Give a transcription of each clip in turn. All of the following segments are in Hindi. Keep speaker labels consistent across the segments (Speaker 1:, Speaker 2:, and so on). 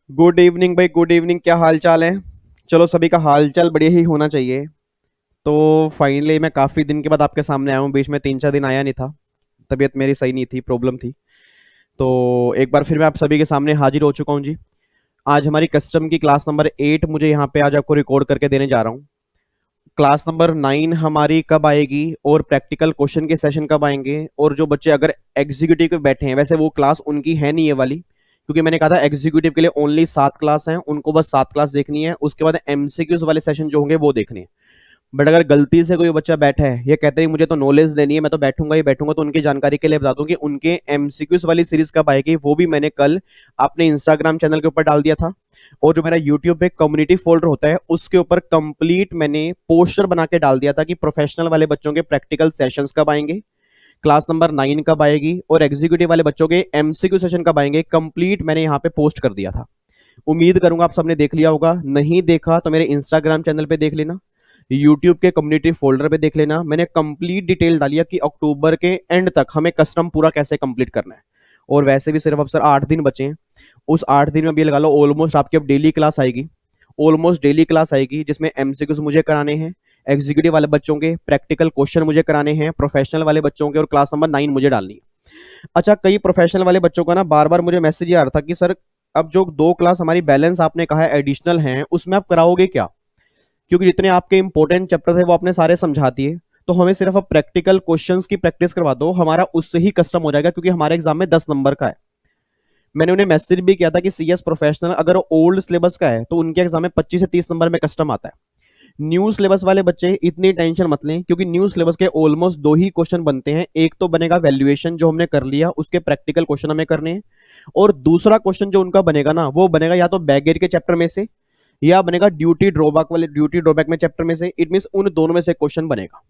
Speaker 1: गुड इवनिंग भाई, गुड इवनिंग। क्या हाल चाल है? चलो, सभी का हाल चाल बढ़िया ही होना चाहिए। तो फाइनली मैं काफ़ी दिन के बाद आपके सामने आया हूँ। बीच में 3-4 दिन आया नहीं था। तबीयत मेरी सही नहीं थी, प्रॉब्लम थी। तो एक बार फिर मैं आप सभी के सामने हाजिर हो चुका हूँ जी। आज हमारी कस्टम की क्लास नंबर 8 मुझे यहाँ पे आज आपको रिकॉर्ड करके देने जा रहा हूँ। क्लास नंबर 9 हमारी कब आएगी और प्रैक्टिकल क्वेश्चन के सेशन कब आएंगे, और जो बच्चे अगर एग्जीक्यूटिव पे बैठे हैं, वैसे वो क्लास उनकी है नहीं ये वाली, क्योंकि मैंने कहा था एग्जीक्यूटिव के लिए ओनली 7 क्लास हैं, उनको बस 7 क्लास देखनी है। उसके बाद एमसीक्यूज वाले सेशन जो होंगे वो देखने हैं। बट अगर गलती से कोई बच्चा बैठा है, ये कहते हैं मुझे तो नॉलेज देनी है, मैं तो बैठूंगा ही बैठूंगा, तो उनकी जानकारी के लिए बता दूं कि उनके एमसीक्यूज वाली सीरीज कब आएगी। वो भी मैंने कल अपने इंस्टाग्राम चैनल के ऊपर डाल दिया था। और जो मेरा यूट्यूब पे कम्युनिटी फोल्डर होता है उसके ऊपर कंप्लीट मैंने पोस्टर बना के डाल दिया था कि प्रोफेशनल वाले बच्चों के प्रैक्टिकल सेशंस कब आएंगे, क्लास नंबर 9 कब आएगी, और एग्जीक्यूटिव वाले बच्चों के एमसीक्यू सेशन कब आएंगे। कंप्लीट मैंने यहाँ पे पोस्ट कर दिया था। उम्मीद करूंगा आप सबने देख लिया होगा। नहीं देखा तो मेरे इंस्टाग्राम चैनल पे देख लेना, यूट्यूब के कम्युनिटी फोल्डर पे देख लेना। मैंने कंप्लीट डिटेल डाली है कि अक्टूबर के एंड तक हमें कस्टम पूरा कैसे कंप्लीट करना है। और वैसे भी सिर्फ अब सर 8 दिन बचे हैं। उस 8 दिन में भी लगा लो ऑलमोस्ट आपकी अब डेली क्लास आएगी। ऑलमोस्ट डेली क्लास आएगी जिसमें एमसीक्यूज मुझे कराने हैं, एग्जीक्यूटिव वाले बच्चों के प्रैक्टिकल क्वेश्चन मुझे कराने हैं, प्रोफेशनल वाले बच्चों के, और क्लास नंबर 9 मुझे डालनी है। अच्छा, कई प्रोफेशनल वाले बच्चों का ना बार बार मुझे मैसेज ये आ रहा था कि सर अब जो 2 क्लास हमारी बैलेंस आपने कहा है एडिशनल हैं, उसमें आप कराओगे क्या? क्योंकि जितने आपके इंपॉर्टेंट चैप्टर थे वो आपने सारे समझा दिए, तो हमें सिर्फ अब प्रैक्टिकल क्वेश्चंस की प्रैक्टिस करवा दो, हमारा उससे ही कस्टम हो जाएगा, क्योंकि हमारे एग्जाम में 10 नंबर का है। मैंने उन्हें मैसेज भी किया था कि सीएस प्रोफेशनल अगर ओल्ड सिलेबस का है तो उनके एग्जाम में 25 से 30 नंबर में कस्टम आता है। न्यू सिलेबस वाले बच्चे इतनी टेंशन मत लें, क्योंकि न्यू सिलेबस के ऑलमोस्ट 2 ही क्वेश्चन बनते हैं। एक तो बनेगा वैल्यूएशन जो हमने कर लिया, उसके प्रैक्टिकल क्वेश्चन हमें करने हैं। और दूसरा क्वेश्चन जो उनका बनेगा ना, वो बनेगा या तो बैगेज के चैप्टर में से, या बनेगा ड्यूटी ड्रॉबैक में चैप्टर में से। इट मीन उन दोनों में से क्वेश्चन बनेगा।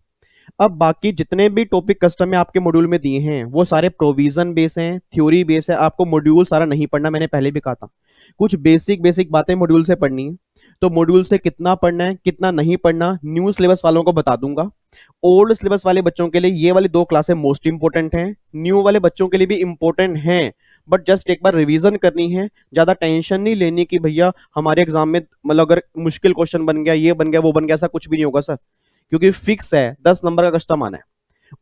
Speaker 1: अब बाकी जितने भी टॉपिक कस्टम में आपके मॉड्यूल में दिए हैं वो सारे प्रोविजन बेस हैं, थ्योरी बेस है। आपको मॉड्यूल सारा नहीं पढ़ना, मैंने पहले भी कहा था। कुछ बेसिक बेसिक बातें मॉड्यूल से पढ़नी है। तो मॉड्यूल से कितना पढ़ना है कितना नहीं पढ़ना न्यू सिलेबस वालों को बता दूंगा। ओल्ड सिलेबस वाले बच्चों के लिए ये वाली 2 क्लासें मोस्ट इंपोर्टेंट हैं, न्यू वाले बच्चों के लिए भी इंपॉर्टेंट हैं। बट जस्ट एक बार रिवीजन करनी है, ज्यादा टेंशन नहीं लेनी कि भैया हमारे एग्जाम में मतलब अगर मुश्किल क्वेश्चन बन गया, ये बन गया, वो बन गया, ऐसा कुछ भी नहीं होगा सर। क्योंकि फिक्स है 10 नंबर का कस्टम आना है,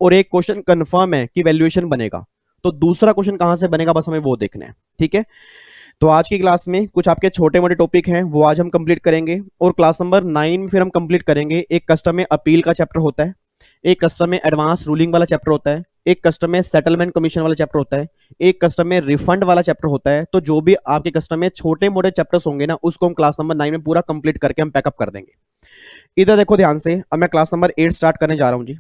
Speaker 1: और एक क्वेश्चन कंफर्म है कि वैल्यूएशन बनेगा। तो दूसरा क्वेश्चन कहां से बनेगा बस हमें वो देखना है। ठीक है। तो आज की क्लास में कुछ आपके छोटे मोटे टॉपिक हैं वो आज हम कंप्लीट करेंगे, और क्लास नंबर 9 में फिर हम कंप्लीट करेंगे। एक कस्टम में अपील का चैप्टर होता है, एक कस्टम में एडवांस रूलिंग वाला चैप्टर होता है, एक कस्टम में सेटलमेंट कमीशन वाला चैप्टर होता है, एक कस्टम में रिफंड वाला चैप्टर होता है। तो जो भी आपके कस्टम में छोटे मोटे चैप्टर्स होंगे ना, उसको हम क्लास नंबर 9 में पूरा कंप्लीट करके हम पैकअप कर देंगे। इधर देखो ध्यान से, अब मैं क्लास नंबर 8 स्टार्ट करने जा रहा हूं जी।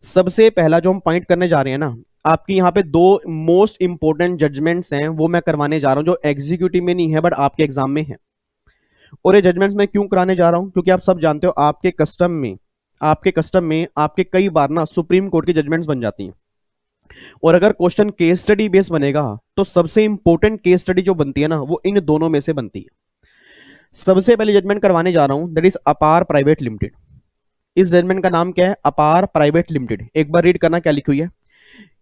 Speaker 1: सबसे पहला जो हम पॉइंट करने जा रहे हैं ना, आपकी यहाँ पे 2 मोस्ट इंपोर्टेंट जजमेंट्स हैं वो मैं करवाने जा रहा हूं, जो एग्जीक्यूटिव में नहीं है बट आपके एग्जाम में है। और ये जजमेंट्स मैं क्यों कराने जा रहा हूं, क्योंकि आप सब जानते हो आपके कस्टम में आपके कई बार ना सुप्रीम कोर्ट की जजमेंट्स बन जाती हैं। और अगर क्वेश्चन केस स्टडी बेस बनेगा तो सबसे इंपॉर्टेंट केस स्टडी जो बनती है ना, वो इन दोनों में से बनती है। सबसे पहले जजमेंट करवाने जा रहा हूं, दैट इज अपार प्राइवेट लिमिटेड। इस जजमेंट का नाम क्या है? अपार प्राइवेट लिमिटेड। एक बार रीड करना क्या लिखी हुई है।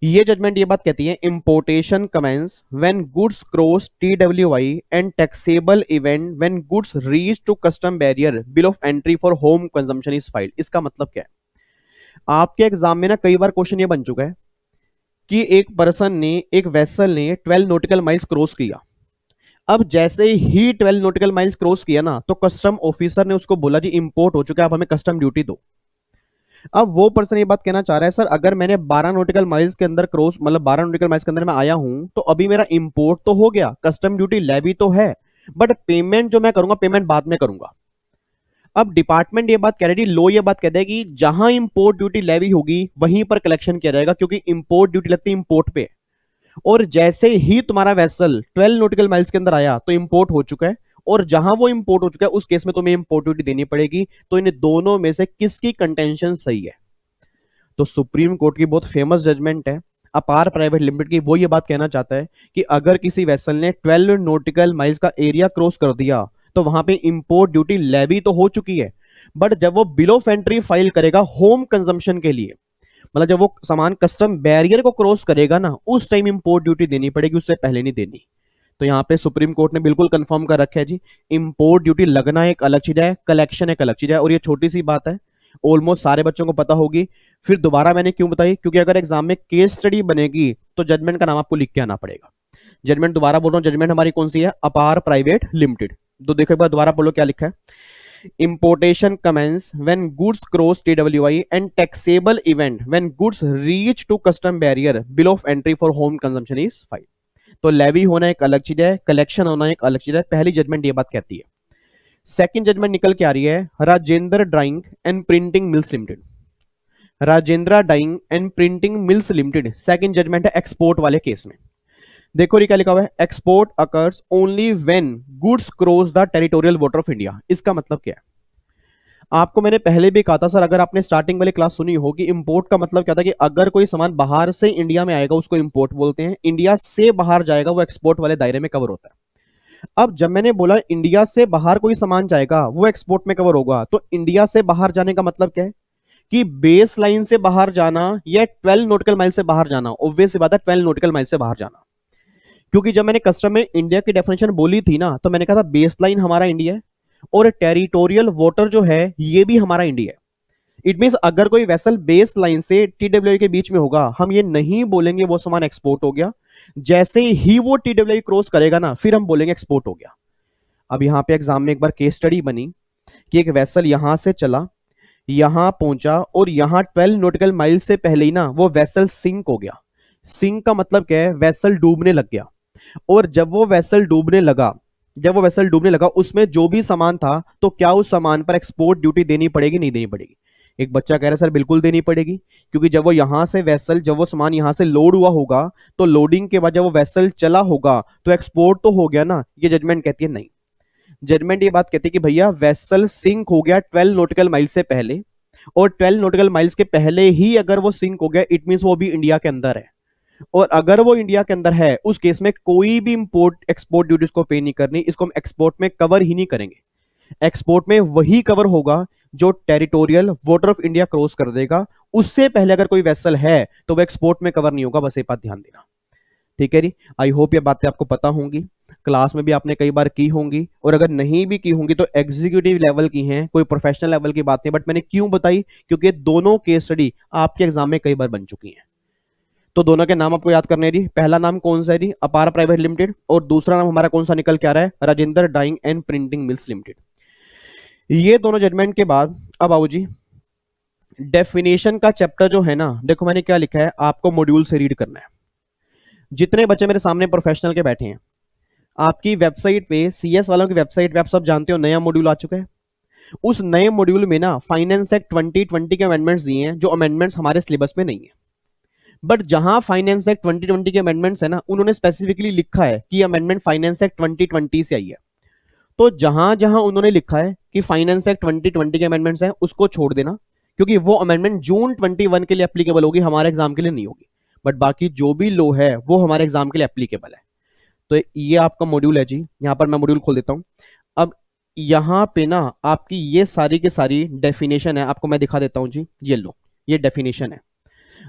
Speaker 1: ये जजमेंट ये बात कहती है, importation commences when goods cross TWI and taxable event when goods reach to custom barrier bill of entry for home consumption is filed. इसका मतलब क्या है? आपके एग्जाम में ना कई बार क्वेश्चन ये बन चुका है कि एक वेसल ने 12 नॉटिकल माइल्स क्रॉस किया। अब जैसे ही 12 नॉटिकल माइल्स क्रॉस किया ना, तो कस्टम ऑफिसर ने उसको बोला जी इंपोर्ट हो चुका है, अब हमें कस्टम ड्यूटी दो। अब वो पर्सन ये बात कहना चाह रहा है, सर अगर मैंने 12 नॉटिकल माइल्स के अंदर क्रॉस मतलब 12 नॉटिकल माइल्स के अंदर मैं आया हूं, तो अभी मेरा इंपोर्ट तो हो गया, कस्टम ड्यूटी लेवी तो है, बट पेमेंट जो मैं करूंगा पेमेंट बाद में करूंगा। अब डिपार्टमेंट ये बात कह रही है, लॉ ये बात कहता है कि जहां इंपोर्ट ड्यूटी लेवी होगी वहीं पर कलेक्शन किया जाएगा, क्योंकि इंपोर्ट ड्यूटी लगती है इंपोर्ट पे। और जैसे ही तुम्हारा वेसल 12 नॉटिकल माइल्स के अंदर आया तो इंपोर्ट हो चुका है, और जहां वो इंपोर्ट हो चुका है उस केस में तुम्हें इंपोर्ट ड्यूटी देनी पड़ेगी। तो इन दोनों में से किसकी कंटेंशन सही है? तो सुप्रीम कोर्ट की बहुत फेमस जजमेंट है अपार प्राइवेट लिमिटेड की, वो ये बात कहना चाहता है कि अगर किसी वेसल ने 12 नॉटिकल माइल्स का एरिया क्रॉस कर दिया तो वहां पे इंपोर्ट ड्यूटी लेवी तो हो चुकी है, बट जब वो बिल ऑफ एंट्री फाइल करेगा होम कंजम्पशन के लिए, मतलब जब वो सामान कस्टम बैरियर को क्रॉस करेगा ना, उस टाइम इंपोर्ट ड्यूटी देनी पड़ेगी, उससे पहले नहीं देनी। तो यहाँ पे सुप्रीम कोर्ट ने बिल्कुल कंफर्म कर रखा है जी, इंपोर्ट ड्यूटी लगना एक अलग चीज है, कलेक्शन एक अलग चीज है। और ये छोटी सी बात है, ऑलमोस्ट सारे बच्चों को पता होगी। फिर दोबारा मैंने क्यों बताई, क्योंकि अगर एग्जाम में केस स्टडी बनेगी तो जजमेंट का नाम आपको लिख के आना पड़ेगा। जजमेंट दोबारा बोल रहा हूँ, जजमेंट हमारी कौन सी है, अपार प्राइवेट लिमिटेड। तो देखो एक बार दोबारा बोलो क्या लिखा है, importation commence when goods cross TWI and taxable event when goods reach to custom barrier bill of entry for home consumption is filed। तो लेवी होना एक अलग चीज है, कलेक्शन होना एक अलग चीज है। पहली जजमेंट ये बात कहती है। सेकंड जजमेंट निकल के आ रही है, Rajendra dyeing and printing mills limited. Rajendra dyeing and printing mills limited second judgement है एक्सपोर्ट वाले केस में। देखो ये क्या लिखा हुआ है, export occurs only when goods cross the territorial water of India. इसका मतलब क्या है, आपको मैंने पहले भी कहा था सर, अगर आपने स्टार्टिंग वाली क्लास सुनी होगी, इंपोर्ट का मतलब क्या था कि अगर कोई सामान बाहर से इंडिया में आएगा उसको इंपोर्ट बोलते हैं, इंडिया से बाहर जाएगा वो एक्सपोर्ट वाले दायरे में कवर होता है। अब जब मैंने बोला इंडिया से बाहर कोई सामान जाएगा वो एक्सपोर्ट में कवर होगा, तो इंडिया से बाहर जाने का मतलब क्या है कि बेस लाइन से बाहर जाना या 12 नॉटिकल माइल से बाहर जाना। ऑब्वियस सी बात है 12 नॉटिकल माइल से बाहर जाना, क्योंकि जब मैंने कस्टम में इंडिया की डेफिनेशन बोली थी ना, तो मैंने कहा था बेस लाइन हमारा इंडिया है और टेरिटोरियल वाटर जो है ये भी हमारा इंडिया है। इट मींस अगर कोई वेसल बेस लाइन से टीडब्ल्यूआई के बीच में होगा, हम ये नहीं बोलेंगे वो सामान एक्सपोर्ट हो गया। जैसे ही वो टीडब्ल्यूआई क्रॉस करेगा ना, फिर हम बोलेंगे एक्सपोर्ट हो गया। अब यहां पे एग्जाम में एक बार केस स्टडी बनी कि एक वेसल यहां से चला, यहां पहुंचा और यहां 12 नॉटिकल माइल से पहले ही ना वो वेसल सिंक हो गया। सिंक का मतलब क्या है, वेसल डूबने लग गया। और जब वो वेसल डूबने लगा उसमें जो भी सामान था, तो क्या उस सामान पर एक्सपोर्ट ड्यूटी देनी पड़ेगी, नहीं देनी पड़ेगी? एक बच्चा कह रहा है सर बिल्कुल देनी पड़ेगी, क्योंकि जब वो सामान यहां से लोड हुआ होगा, तो लोडिंग के बाद जब वो वेसल चला होगा तो एक्सपोर्ट तो हो गया ना। ये जजमेंट कहती है नहीं, जजमेंट ये बात कहती है कि भैया वेसल सिंक हो गया 12 नॉटिकल माइल से पहले, और 12 नॉटिकल माइल्स के पहले ही अगर वो सिंक हो गया, इट मींस वो भी इंडिया के अंदर है। और अगर वो इंडिया के अंदर है, उस केस में कोई भी इंपोर्ट एक्सपोर्ट ड्यूटीज को पे नहीं करनी, इसको हम एक्सपोर्ट में कवर ही नहीं करेंगे। एक्सपोर्ट में वही कवर होगा जो territorial water of India cross कर देगा। उससे पहले अगर कोई वेसल है तो वो एक्सपोर्ट में कवर नहीं होगा, बस ये बात ध्यान देना, ठीक है जी। आई होप ये बातें आपको पता होंगी, क्लास में भी आपने कई बार की होंगी, और अगर नहीं भी की होंगी तो एग्जीक्यूटिव लेवल की हैं, कोई प्रोफेशनल लेवल की बातें। बट मैंने क्यों बताई, क्योंकि दोनों केस स्टडी आपके एग्जाम में कई बार बन चुकी हैं। तो दोनों के नाम आपको याद करने हैं जी। पहला नाम कौन सा है जी, अपार प्राइवेट लिमिटेड, और दूसरा नाम हमारा कौन सा निकल के आ रहा है, Rajendra dyeing and printing mills limited. ये दोनों जजमेंट के बाद अब आओ जी, डेफिनेशन का चैप्टर जो है ना, देखो मैंने क्या लिखा है, आपको मॉड्यूल से रीड करना है। जितने बच्चे मेरे सामने प्रोफेशनल के बैठे हैं, आपकी वेबसाइट पे, सीएस वालों की वेबसाइट पे आप सब जानते हो नया मॉड्यूल आ चुका है। उस नए मॉड्यूल में ना फाइनेंस एक्ट 2020 के अमेंडमेंट्स दिए हैं, जो अमेंडमेंट्स हमारे सिलेबस में नहीं है। बट जहां फाइनेंस एक्ट 2020 के अमेंडमेंट्स है ना, उन्होंने स्पेसिफिकली लिखा है कि अमेंडमेंट फाइनेंस एक्ट 2020 से आई है। तो जहां जहां उन्होंने लिखा है कि फाइनेंस एक्ट 2020 के अमेंडमेंट्स हैं, उसको छोड़ देना, क्योंकि वो अमेंडमेंट जून 21 के लिए एप्लीकेबल होगी, हमारे एग्जाम के लिए नहीं होगी। बट बाकी जो भी लो है वो हमारे एग्जाम के लिए एप्लीकेबल है। तो ये आपका मॉड्यूल है जी, यहां पर मैं मॉड्यूल खोल देता हूं। अब यहां पे ना आपकी ये सारी की सारी डेफिनेशन है, आपको मैं दिखा देता हूं जी। ये लो, ये डेफिनेशन है,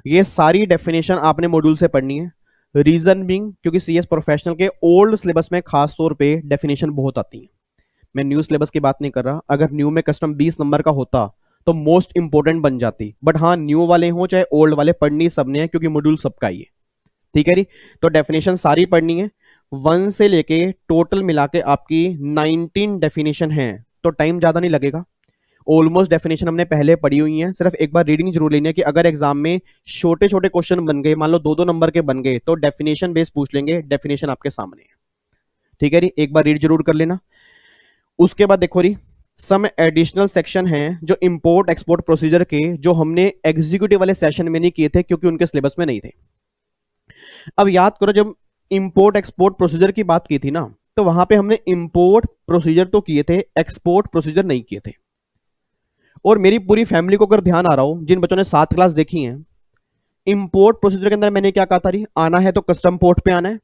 Speaker 1: ये सारी डेफिनेशन आपने मॉड्यूल से पढ़नी है। रीजन बीइंग, क्योंकि सीएस प्रोफेशनल के ओल्ड सिलेबस में खास तौर पे डेफिनेशन बहुत आती है। मैं न्यू सिलेबस की बात नहीं कर रहा, अगर न्यू में कस्टम 20 नंबर का होता तो मोस्ट इंपोर्टेंट बन जाती। बट हाँ, न्यू वाले हो चाहे ओल्ड वाले, पढ़नी सबने है, क्योंकि मॉड्यूल सबका ही है, ठीक है जी। तो डेफिनेशन सारी पढ़नी है, 1 से लेके टोटल मिला के आपकी 19 डेफिनेशन है, तो टाइम ज्यादा नहीं लगेगा। ऑलमोस्ट डेफिनेशन हमने पहले पढ़ी हुई है, सिर्फ एक बार रीडिंग जरूर लेनी है कि अगर एग्जाम में छोटे छोटे क्वेश्चन बन गए, मान लो 2-2 नंबर के बन गए, तो डेफिनेशन बेस पूछ लेंगे, डेफिनेशन आपके सामने है, ठीक है जी। एक बार रीड जरूर कर लेना। उसके बाद देखो जी, सम एडिशनल सेक्शन हैं जो इंपोर्ट एक्सपोर्ट प्रोसीजर के, जो हमने एग्जीक्यूटिव वाले सेशन में नहीं किए थे, क्योंकि उनके सिलेबस में नहीं थे। अब याद करो, जब इंपोर्ट एक्सपोर्ट प्रोसीजर की बात की थी ना, तो वहां पे हमने इंपोर्ट प्रोसीजर तो किए थे, एक्सपोर्ट प्रोसीजर नहीं किए थे। और मेरी पूरी फैमिली को अगर ध्यान आ रहा हो, जिन बच्चों ने 7 क्लास देखी है, इंपोर्ट प्रोसीजर के अंदर मैंने क्या कहा था, आना है तो कस्टम पोर्ट पे आना है,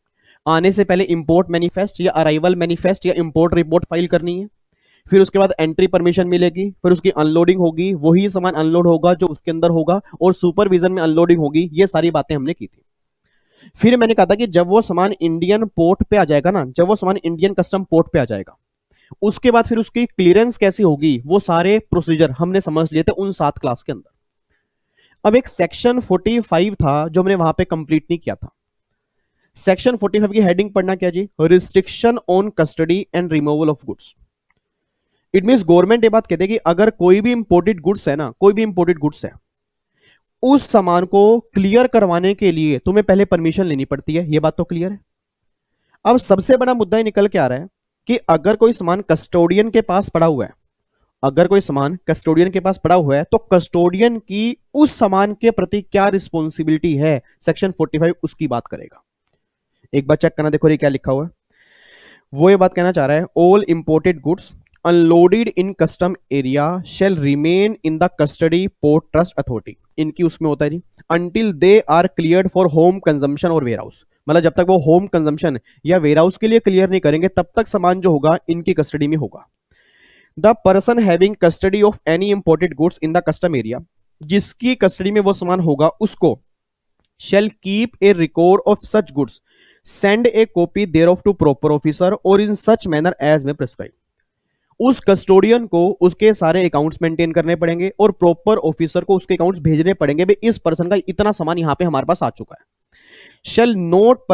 Speaker 1: आने से पहले इंपोर्ट मैनिफेस्ट या अराइवल मैनिफेस्ट या इंपोर्ट रिपोर्ट फाइल करनी है, फिर उसके बाद एंट्री परमिशन मिलेगी, फिर उसकी अनलोडिंग होगी, वही सामान अनलोड होगा जो उसके अंदर होगा, और सुपरविजन में अनलोडिंग होगी। ये सारी बातें हमने की थी। फिर मैंने कहा था कि जब वो सामान इंडियन पोर्ट पे आ जाएगा ना, जब वो सामान इंडियन कस्टम पोर्ट पे आ जाएगा, उसके बाद फिर उसकी क्लियरेंस कैसी होगी, वो सारे प्रोसीजर हमने समझ लिए थे उन 7 क्लास के अंदर। अब एक सेक्शन 45 था जो हमने वहां पे कंप्लीट नहीं किया था। सेक्शन 45 की हेडिंग पढ़ना क्या जी, restriction on custody and removal of goods. It means government ये बात कहते हैं कि अगर कोई भी इंपोर्टेड गुड्स है ना, कोई भी इंपोर्टेड गुड्स है, उस सामान को क्लियर करवाने के लिए तुम्हें पहले परमिशन लेनी पड़ती है। ये बात तो क्लियर है। अब सबसे बड़ा मुद्दा ही निकल के आ रहा है कि अगर कोई सामान कस्टोडियन के पास पड़ा हुआ है, अगर कोई सामान कस्टोडियन के पास पड़ा हुआ है, तो कस्टोडियन की उस सामान के प्रति क्या रिस्पॉन्सिबिलिटी है, सेक्शन 45 उसकी बात करेगा। एक बार चेक करना, देखो ये क्या लिखा हुआ है। वो ये बात कहना चाह रहा है, all imported goods unloaded in custom area shall remain in the custody port trust authority. इनकी उसमें होता है जी, until they are cleared for home consumption or warehouse. मतलब जब तक वो होम कंजम्पशन या वेयर हाउस के लिए क्लियर नहीं करेंगे, तब तक सामान जो होगा इनकी कस्टडी में होगा। The person having custody of any imported goods in the custom area, जिसकी कस्टडी में वो सामान होगा, उसको shall keep a record of such goods, send a copy thereof to proper officer और in such manner as may prescribe. उस कस्टोडियन को उसके सारे अकाउंट्स मेंटेन करने पड़ेंगे और प्रॉपर ऑफिसर को उसके अकाउंट्स भेजने पड़ेंगे। भाई इस पर्सन का इतना सामान यहां पे हमारे पास आ चुका है। Shall not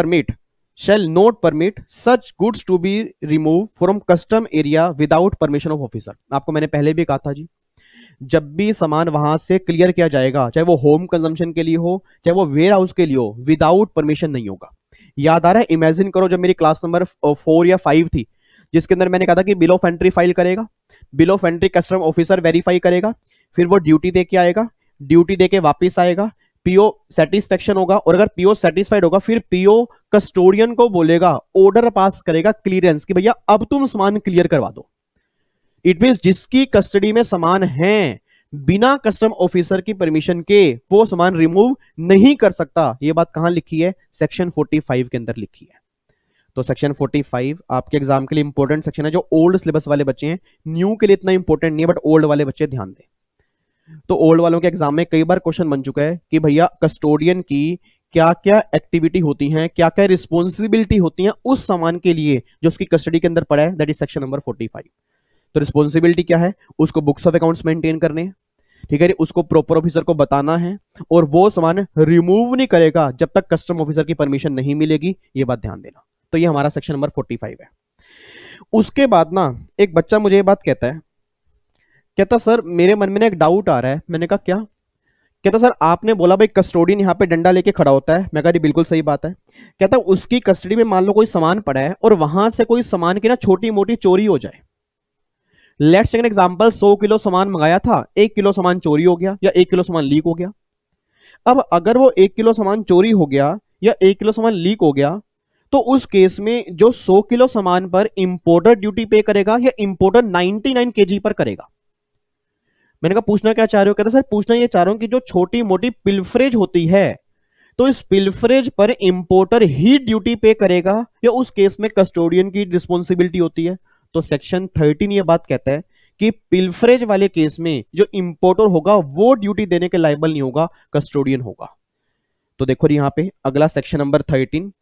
Speaker 1: permit such goods to be remove from custom area without permission of officer. आपको मैंने पहले भी कहा था जी, जब भी सामान वहां से क्लियर किया जाएगा, चाहे वो होम कंजम्पशन के लिए हो, चाहे वो वेयर हाउस के लिए हो, विदाउट परमिशन नहीं होगा। याद आ रहा है, इमेजिन करो जब मेरी क्लास नंबर 4 या 5 थी, जिसके अंदर मैंने कहा था कि बिल ऑफ एंट्री फाइल करेगा, bill of entry custom officer verify करेगा, फिर वो ड्यूटी दे के आएगा, ड्यूटी दे के वापिस आएगा, पीओ सेटिस्फेक्शन होगा, और अगर पीओ सेटिस्फाइड होगा फिर पीओ कस्टोडियन को बोलेगा, ऑर्डर पास करेगा क्लियरेंस की, भैया अब तुम सामान क्लियर करवा दो। इट मींस जिसकी कस्टडी में सामान है, बिना कस्टम ऑफिसर की परमिशन के वो सामान रिमूव नहीं कर सकता। ये बात कहां लिखी है, सेक्शन 45 के अंदर लिखी है। तो सेक्शन 45 आपके एग्जाम के लिए इंपॉर्टेंट सेक्शन है, जो ओल्ड सिलेबस वाले बच्चे हैं। न्यू के लिए इतना इंपॉर्टेंट नहीं है, बट ओल्ड वाले बच्चे ध्यान दें। तो ओल्ड वालों के एग्जाम में कई बार क्वेश्चन बन चुका है कि भैया कस्टोडियन की क्या क्या एक्टिविटी होती हैं, क्या क्या रिस्पॉन्सिबिलिटी होती हैं उस सामान के लिए जो उसकी कस्टडी के अंदर पड़ा है, दैट इज सेक्शन नंबर 45। तो रिस्पॉन्सिबिलिटी क्या है, उसको बुक्स ऑफ अकाउंट्स मेंटेन करने हैं, ठीक है, उसको प्रॉपर ऑफिसर को बताना है, और वो सामान रिमूव नहीं करेगा जब तक कस्टम ऑफिसर की परमिशन नहीं मिलेगी। ये बात ध्यान देना। तो ये हमारा सेक्शन नंबर 45 है। उसके बाद ना एक बच्चा मुझे ये बात कहता सर मेरे मन में ना एक डाउट आ रहा है। मैंने कहा क्या? कहता सर आपने बोला भाई कस्टोडियन यहाँ पे डंडा लेके खड़ा होता है। मैं कहा जी बिल्कुल सही बात है। कहता उसकी कस्टडी में मान लो कोई सामान पड़ा है और वहां से कोई सामान की ना छोटी मोटी चोरी हो जाए। Let's take an example, 100 kilo सामान मंगाया था, 1 किलो सामान चोरी हो गया या 1 किलो सामान लीक हो गया। अब अगर वो 1 किलो सामान चोरी हो गया या 1 किलो सामान लीक हो गया, तो उस केस में जो 100 किलो सामान पर इंपोर्टर ड्यूटी पे करेगा या इंपोर्टर 99 केजी पर करेगा? मैंने कहा पूछना क्या चाह रहे हो? कहता सर पूछना ये चाह रहा हूं कि जो छोटी मोटी पिल्फरेज होती है, तो इस पिल्फरेज पर इंपोर्टर ही ड्यूटी पे करेगा या उस केस में कस्टोडियन की रिस्पॉन्सिबिलिटी होती है? तो सेक्शन 13 ये बात कहता है कि पिल्फरेज वाले केस में जो इंपोर्टर होगा वो ड्यूटी देने के लायबल नहीं होगा, कस्टोडियन होगा। तो देखो यहां पे अगला section number 13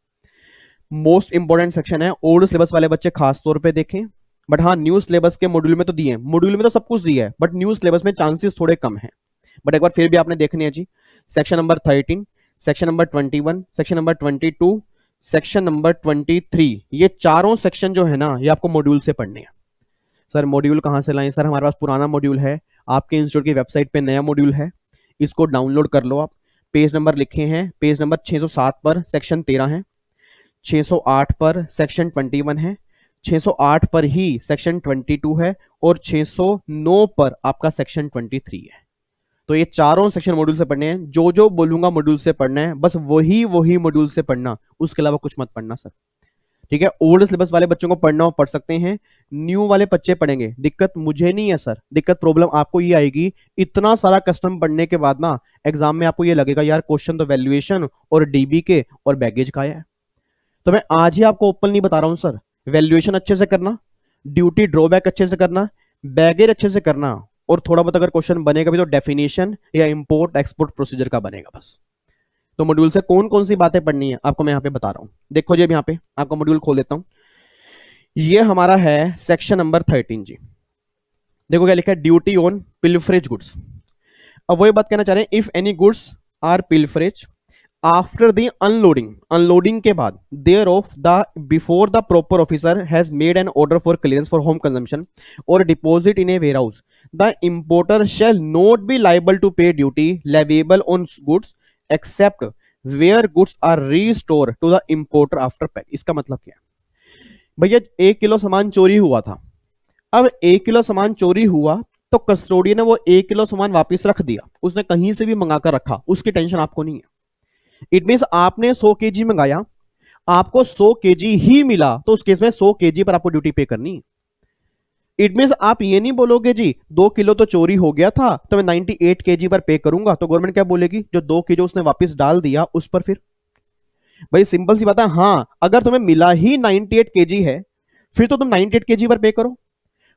Speaker 1: most important section है। ओल्ड सिलेबस वाले बच्चे खास तौर पे देखें, बट हाँ न्यू सिलेबस के मॉड्यूल में तो दिए हैं, मॉड्यूल में तो सब कुछ दिया है, बट न्यू सिलेबस में चांसेस थोड़े कम हैं, बट एक बार फिर भी आपने देखने हैं जी। Section number 13, section number 21, section number 22, section number 23, ये चारों सेक्शन जो है ना ये आपको मॉड्यूल से पढ़ने हैं। सर मॉड्यूल कहां से लाएं? सर हमारे पास पुराना मॉड्यूल है, आपके इंस्टीट्यूट की वेबसाइट पे नया मॉड्यूल है, इसको डाउनलोड कर लो आप। पेज नंबर लिखे हैं, पेज नंबर 607 पर सेक्शन 13 है, 608 पर सेक्शन 21 है, 608 पर ही सेक्शन 22 है, और 609 पर आपका सेक्शन 23 है। तो ये चारों सेक्शन मॉड्यूल से पढ़ने हैं। जो जो बोलूंगा मॉड्यूल से पढ़ना है, बस वही वही मॉड्यूल से पढ़ना, उसके अलावा कुछ मत पढ़ना सर, ठीक है। ओल्ड सिलेबस वाले बच्चों को पढ़ना हो पढ़ सकते हैं, न्यू वाले बच्चे पढ़ेंगे, दिक्कत मुझे नहीं है सर, दिक्कत प्रॉब्लम आपको ये आएगी, इतना सारा कस्टम पढ़ने के बाद ना एग्जाम में आपको ये लगेगा यार क्वेश्चन तो वैल्यूएशन और डीबी के और बैगेज का है। तो मैं आज ही आपको ओपन नहीं बता रहा हूं सर, वैल्यूएशन अच्छे से करना, ड्यूटी ड्रॉबैक अच्छे से करना, बैगेज अच्छे से करना, और थोड़ा बहुत अगर क्वेश्चन बनेगा भी तो डेफिनेशन या इंपोर्ट एक्सपोर्ट प्रोसीजर का बनेगा बस, तो मॉड्यूल से कौन कौन सी बातें पढ़नी है आपको मैं यहाँ पे बता रहा हूँ। देखो जी, अब यहाँ पे आपका मॉड्यूल खोल देता हूँ। ये हमारा है सेक्शन नंबर 13 जी। देखो क्या लिखा है, ड्यूटी ऑन पिलफरेज गुड्स। अब वही बात कहना चाह रहे हैं, if any goods are pilferage after the unloading, unloading के बाद, thereof the before the proper officer has made an order for clearance for home consumption or deposit in a warehouse, the importer shall not be liable to pay duty leviable on goods except where goods are restore to the importer after pack. इसका मतलब क्या है भैया, 1 किलो सामान चोरी हुआ था। अब 1 किलो सामान चोरी हुआ तो कस्टोडियन ने वो 1 किलो सामान वापस रख दिया, उसने कहीं से भी मंगाकर रखा, उसकी टेंशन आपको नहीं है। इट मीन आपने 100 केजी मंगाया, आपको 100 केजी ही मिला, तो उस केस में 100 केजी पर आपको ड्यूटी पे करनी है। इट मीन आप ये नहीं बोलोगे जी 2 किलो तो चोरी हो गया था तो मैं 98 केजी पर पे करूंगा, तो गवर्नमेंट क्या बोलेगी, जो 2 किलो उसने वापस डाल दिया उस पर फिर। भाई सिंपल सी बात है, हाँ अगर तुम्हें मिला ही 98 केजी है फिर तो तुम 98 केजी पर पे करो।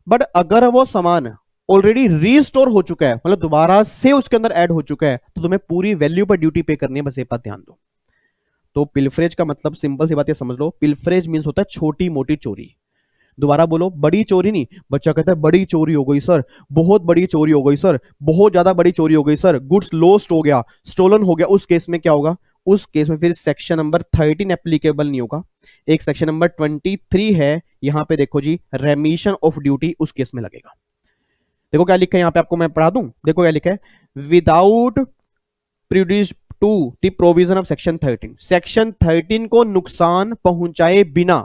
Speaker 1: बट अगर वो सामान ऑलरेडी रीस्टोर हो चुका है, मतलब दोबारा से उसके अंदर ऐड हो चुका है, तो तुम्हें पूरी वैल्यू पर ड्यूटी पे करनी है, बस ये बात ध्यान दो। तो पिलफरेज का मतलब सिंपल सी बात ये समझ लो, पिलफरेज मींस होता है छोटी मोटी चोरी। दोबारा बोलो, बड़ी चोरी नहीं। बच्चा कहता है बड़ी चोरी हो गई सर, बहुत बड़ी चोरी हो गई सर, बहुत ज्यादा बड़ी चोरी हो गई सर, गुड्स लॉस्ट हो गया, स्टोलन हो गया, उस केस में क्या होगा, उस केस में फिर सेक्शन नंबर 13 एप्लीकेबल नहीं होगा। एक सेक्शन नंबर 23 है, यहां पे देखो जी, रेमिशन ऑफ ड्यूटी, उस केस में लगेगा। देखो क्या लिखा है यहां पे, आपको मैं पढ़ा दूं। देखो क्या लिखा है, without prejudice to the provision of section 13, section 13 को नुकसान पहुंचाए बिना,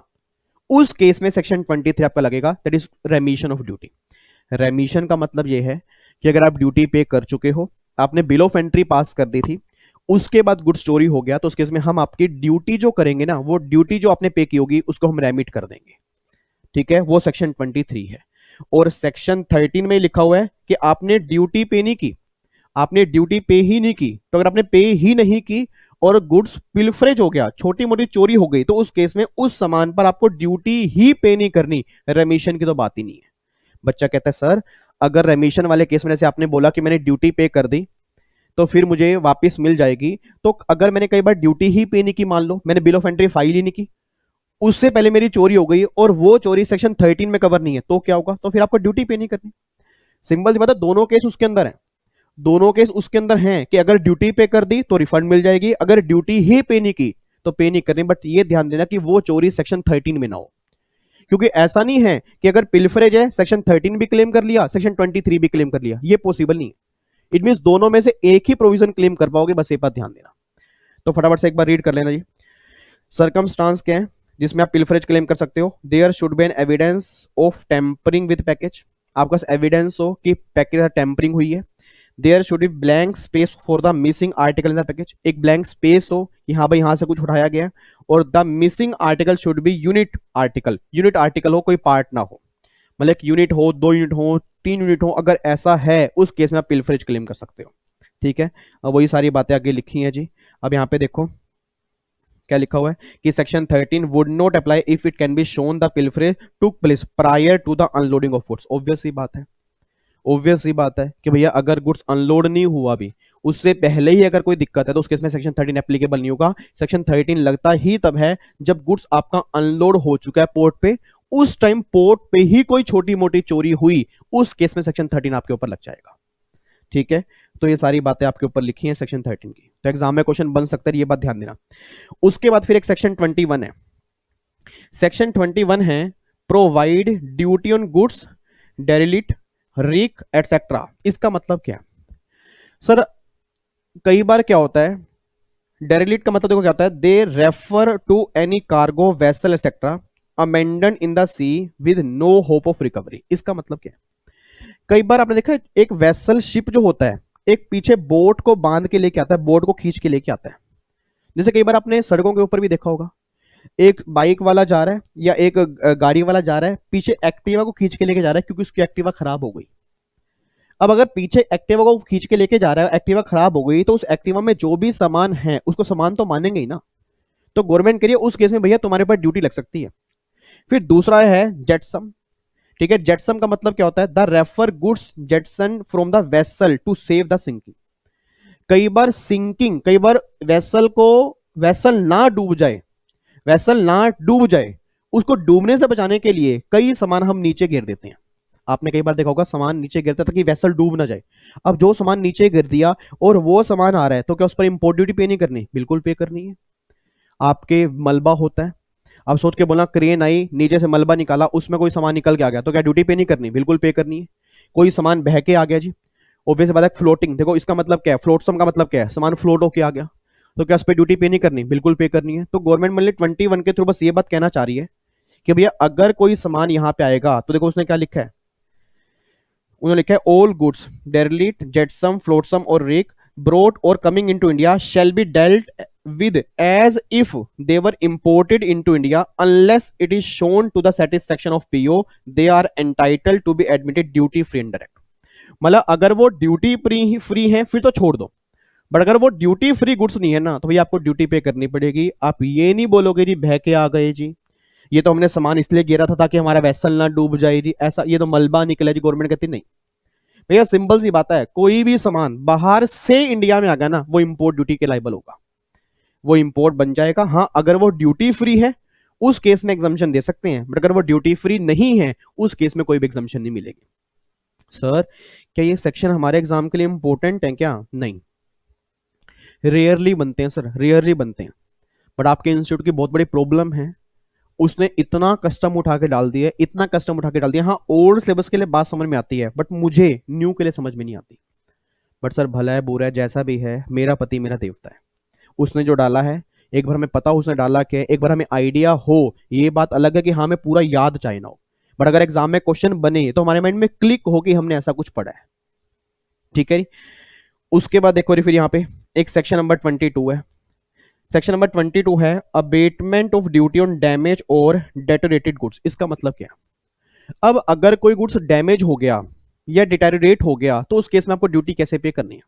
Speaker 1: उस केस में सेक्शन 23 आपका लगेगा, दैट इज रेमिशन ऑफ ड्यूटी। रेमिशन का मतलब यह है कि अगर आप ड्यूटी पे कर चुके हो, आपने बिल ऑफ एंट्री पास कर दी थी, उसके बाद गुड स्टोरी हो गया, तो उस केस में हम आपकी ड्यूटी जो करेंगे ना, वो ड्यूटी जो आपने पे की होगी उसको हम रेमिट कर देंगे। ठीक है, वो सेक्शन 23 है। और सेक्शन 13 में लिखा हुआ है कि आपने ड्यूटी पे नहीं की, आपने ड्यूटी पे ही नहीं की, तो अगर आपने पे ही नहीं की और गुड्स पिलफरेज हो गया, छोटी मोटी चोरी हो गई, तो उस केस में उस सामान पर आपको ड्यूटी ही पे नहीं करनी, रेमिशन की तो बात ही नहीं है। बच्चा कहता है सर अगर रेमिशन वाले केस में जैसे आपने बोला कि मैंने ड्यूटी पे कर दी तो फिर मुझे वापस मिल जाएगी, तो अगर मैंने कई बार ड्यूटी ही पे नहीं की, मान लो मैंने बिल ऑफ एंट्री फाइल ही नहीं की, उससे पहले मेरी चोरी हो गई और वो चोरी सेक्शन 13 में कवर नहीं है, तो क्या होगा, तो फिर आपको ड्यूटी पे नहीं करनी। सिंपल सी बात है, दोनों केस उसके अंदर है, दोनों केस उसके अंदर हैं कि अगर ड्यूटी पे कर दी तो रिफंड मिल जाएगी, अगर ड्यूटी ही पे नहीं की तो पे नहीं करनी। बट ये ध्यान देना कि वो चोरी सेक्शन 13 में ना हो, क्योंकि ऐसा नहीं है कि अगर पिलफरेज है सेक्शन 13 भी क्लेम कर लिया, सेक्शन 23 भी क्लेम कर लिया, ये पॉसिबल नहीं। इट मीन दोनों में से एक ही प्रोविजन क्लेम कर पाओगे, बस ये बात ध्यान देना। तो फटाफट से एक बार रीड कर लेना जी। सर्कमस्टांस क्या है जिसमें आप पिलफरेज क्लेम कर सकते हो, there should be an evidence of tampering with package, आपके पास एविडेंस हो कि पैकेज का टेम्परिंग हुई है। There should be blank space for the missing article in the package, एक ब्लैंक स्पेस हो कि हाँ भाई यहां से कुछ उठाया गया, और the missing article should be unit article, unit article हो, कोई पार्ट ना हो, मतलब एक यूनिट हो, 2 यूनिट हो, 3 यूनिट हो, अगर ऐसा है उस केस में आप पिलफरेज क्लेम कर सकते हो। ठीक है, अब वही सारी बातें आगे लिखी हैं जी। अब यहाँ पे देखो क्या लिखा हुआ है कि section 13 would not apply if it can be shown the pilferage took place prior to the unloading of goods. Obvious ही बात है, ऑब्वियस ही बात है कि भैया अगर गुड्स अनलोड नहीं हुआ भी, उससे पहले ही अगर कोई दिक्कत है तो उस केस में सेक्शन 13 एप्लीकेबल नहीं होगा। सेक्शन 13 लगता ही तब है जब गुड्स आपका अनलोड हो चुका है पोर्ट पे, उस टाइम पोर्ट पे ही कोई छोटी मोटी चोरी हुई, उस केस में सेक्शन 13 आपके ऊपर लग जाएगा। ठीक है, तो ये सारी बातें आपके ऊपर लिखी हैं सेक्शन 13 की, तो एग्जाम में क्वेश्चन बन सकता है, ये बात ध्यान देना। उसके बाद फिर एक सेक्शन 21 है, सेक्शन 21 है provide duty on goods derelict wreck etcetera. इसका मतलब क्या है सर, कई बार क्या होता है, डेरिलिट का मतलब देखो क्या होता है, they refer to any cargo vessel etcetera abandoned in the sea with no hope of recovery. इसका मतलब क्या है, कई बार आपने देखा है एक वेसल शिप जो होता है, एक पीछे बोट को बांध के लेके आता है, बोट को खींच के लेके आता है। जैसे कई बार आपने सड़कों के ऊपर भी देखा होगा, एक बाइक वाला जा रहा है या एक गाड़ी वाला जा रहा है, पीछे एक्टिवा को खींच के लेके जा रहा है क्योंकि उसकी एक्टिवा खराब हो गई। अब अगर पीछे एक्टिवा को खींच के लेके जा रहा है, एक्टिवा खराब हो गई, तो उस एक्टिवा में जो भी सामान है उसको सामान तो मानेंगे ही ना, तो गवर्नमेंट कह रही है उस केस में भैया तुम्हारे पास ड्यूटी लग सकती है। फिर दूसरा है जेटसम। ठीक है, जेटसम का मतलब क्या होता है, the refer goods jettison from the vessel to save the sinking. कई बार सिंकिंग, कई बार वेसल ना डूब जाए, वेसल ना डूब जाए, उसको डूबने से बचाने के लिए कई सामान हम नीचे गिर देते हैं। आपने कई बार देखा होगा सामान नीचे गिरता ताकि वेसल डूब ना जाए। अब जो सामान नीचे गिर दिया और वो सामान आ रहा है, तो क्या उस पर इंपोर्ट ड्यूटी पे नहीं करनी? बिल्कुल पे करनी है। आपके मलबा होता है, अब सोच के बोला क्रेन आई, नीचे से मलबा निकाला, उसमें कोई सामान निकल के आ गया, तो क्या ड्यूटी पे नहीं करनी? बिल्कुल पे करनी है। कोई सामान बह के आ गया जी, ऑब्वियस बात है फ्लोटिंग, देखो इसका मतलब क्या है, फ्लोटसम का मतलब क्या है, सामान फ्लोट होके आ गया, तो क्या उस पर ड्यूटी पे नहीं करनी? बिल्कुल पे करनी है। तो गवर्नमेंट मतलब 21 के थ्रू बस ये बात कहना चाह रही है कि भैया अगर कोई सामान यहाँ पे आएगा, तो देखो उसने क्या लिखा है, उन्होंने लिखा है ऑल गुड्स डेरलिट जेटसम फ्लोटसम और रेक ब्रोड और coming into India shall be dealt with as if they were imported into India unless it is shown to the satisfaction of PO they are entitled to be admitted duty free and direct। मतलब अगर वो ड्यूटी फ्री है फिर तो छोड़ दो, बट अगर वो ड्यूटी फ्री गुड्स नहीं है ना, तो भैया आपको ड्यूटी पे करनी पड़ेगी। आप ये नहीं बोलोगे जी बह के आ गए जी, ये तो हमने सामान इसलिए गिरा था ताकि हमारा वेसल ना डूब जाए जी, ऐसा ये तो मलबा निकला जी, गवर्नमेंट कहती नहीं। भैया सिंपल सी बात है, कोई भी सामान बाहर से इंडिया में आ गया ना, वो इंपोर्ट ड्यूटी के लायबल होगा, वो इंपोर्ट बन जाएगा। हाँ अगर वो ड्यूटी फ्री है उस केस में एग्जाम्पशन दे सकते हैं, बट अगर वो ड्यूटी फ्री नहीं है उस केस में कोई भी एग्जाम्पशन नहीं मिलेगी। सर क्या ये सेक्शन हमारे एग्जाम के लिए इंपॉर्टेंट है क्या? नहीं, रेयरली बनते हैं सर, रेयरली बनते हैं। बट आपके इंस्टीट्यूट की बहुत बड़ी प्रॉब्लम है, उसने इतना कस्टम उठा के डाल दिया, इतना कस्टम उठा के डाल दिया। हाँ ओल्ड सिलेबस के लिए बात समझ में आती है, बट मुझे न्यू के लिए समझ में नहीं आती। बट सर भला है बुरा है जैसा भी है, मेरा पति मेरा देवता है, उसने जो डाला है, एक बार हमें पता हो उसने डाला क्या है, एक बार हमें आइडिया हो, ये बात अलग है कि हाँ हमें पूरा याद चाहे ना हो, बट अगर एग्जाम में क्वेश्चन बने तो हमारे माइंड में क्लिक हो कि हमने ऐसा कुछ पढ़ा है। ठीक है। उसके बाद देखो फिर यहाँ पे एक सेक्शन नंबर 22 है, सेक्शन नंबर 22 है abatement of duty on damage और डेटोरेटेड गुड्स। इसका मतलब क्या? अब अगर कोई गुड्स डैमेज हो गया या डिटेरियोरेट हो गया, तो उस केस में आपको ड्यूटी कैसे पे करनी है?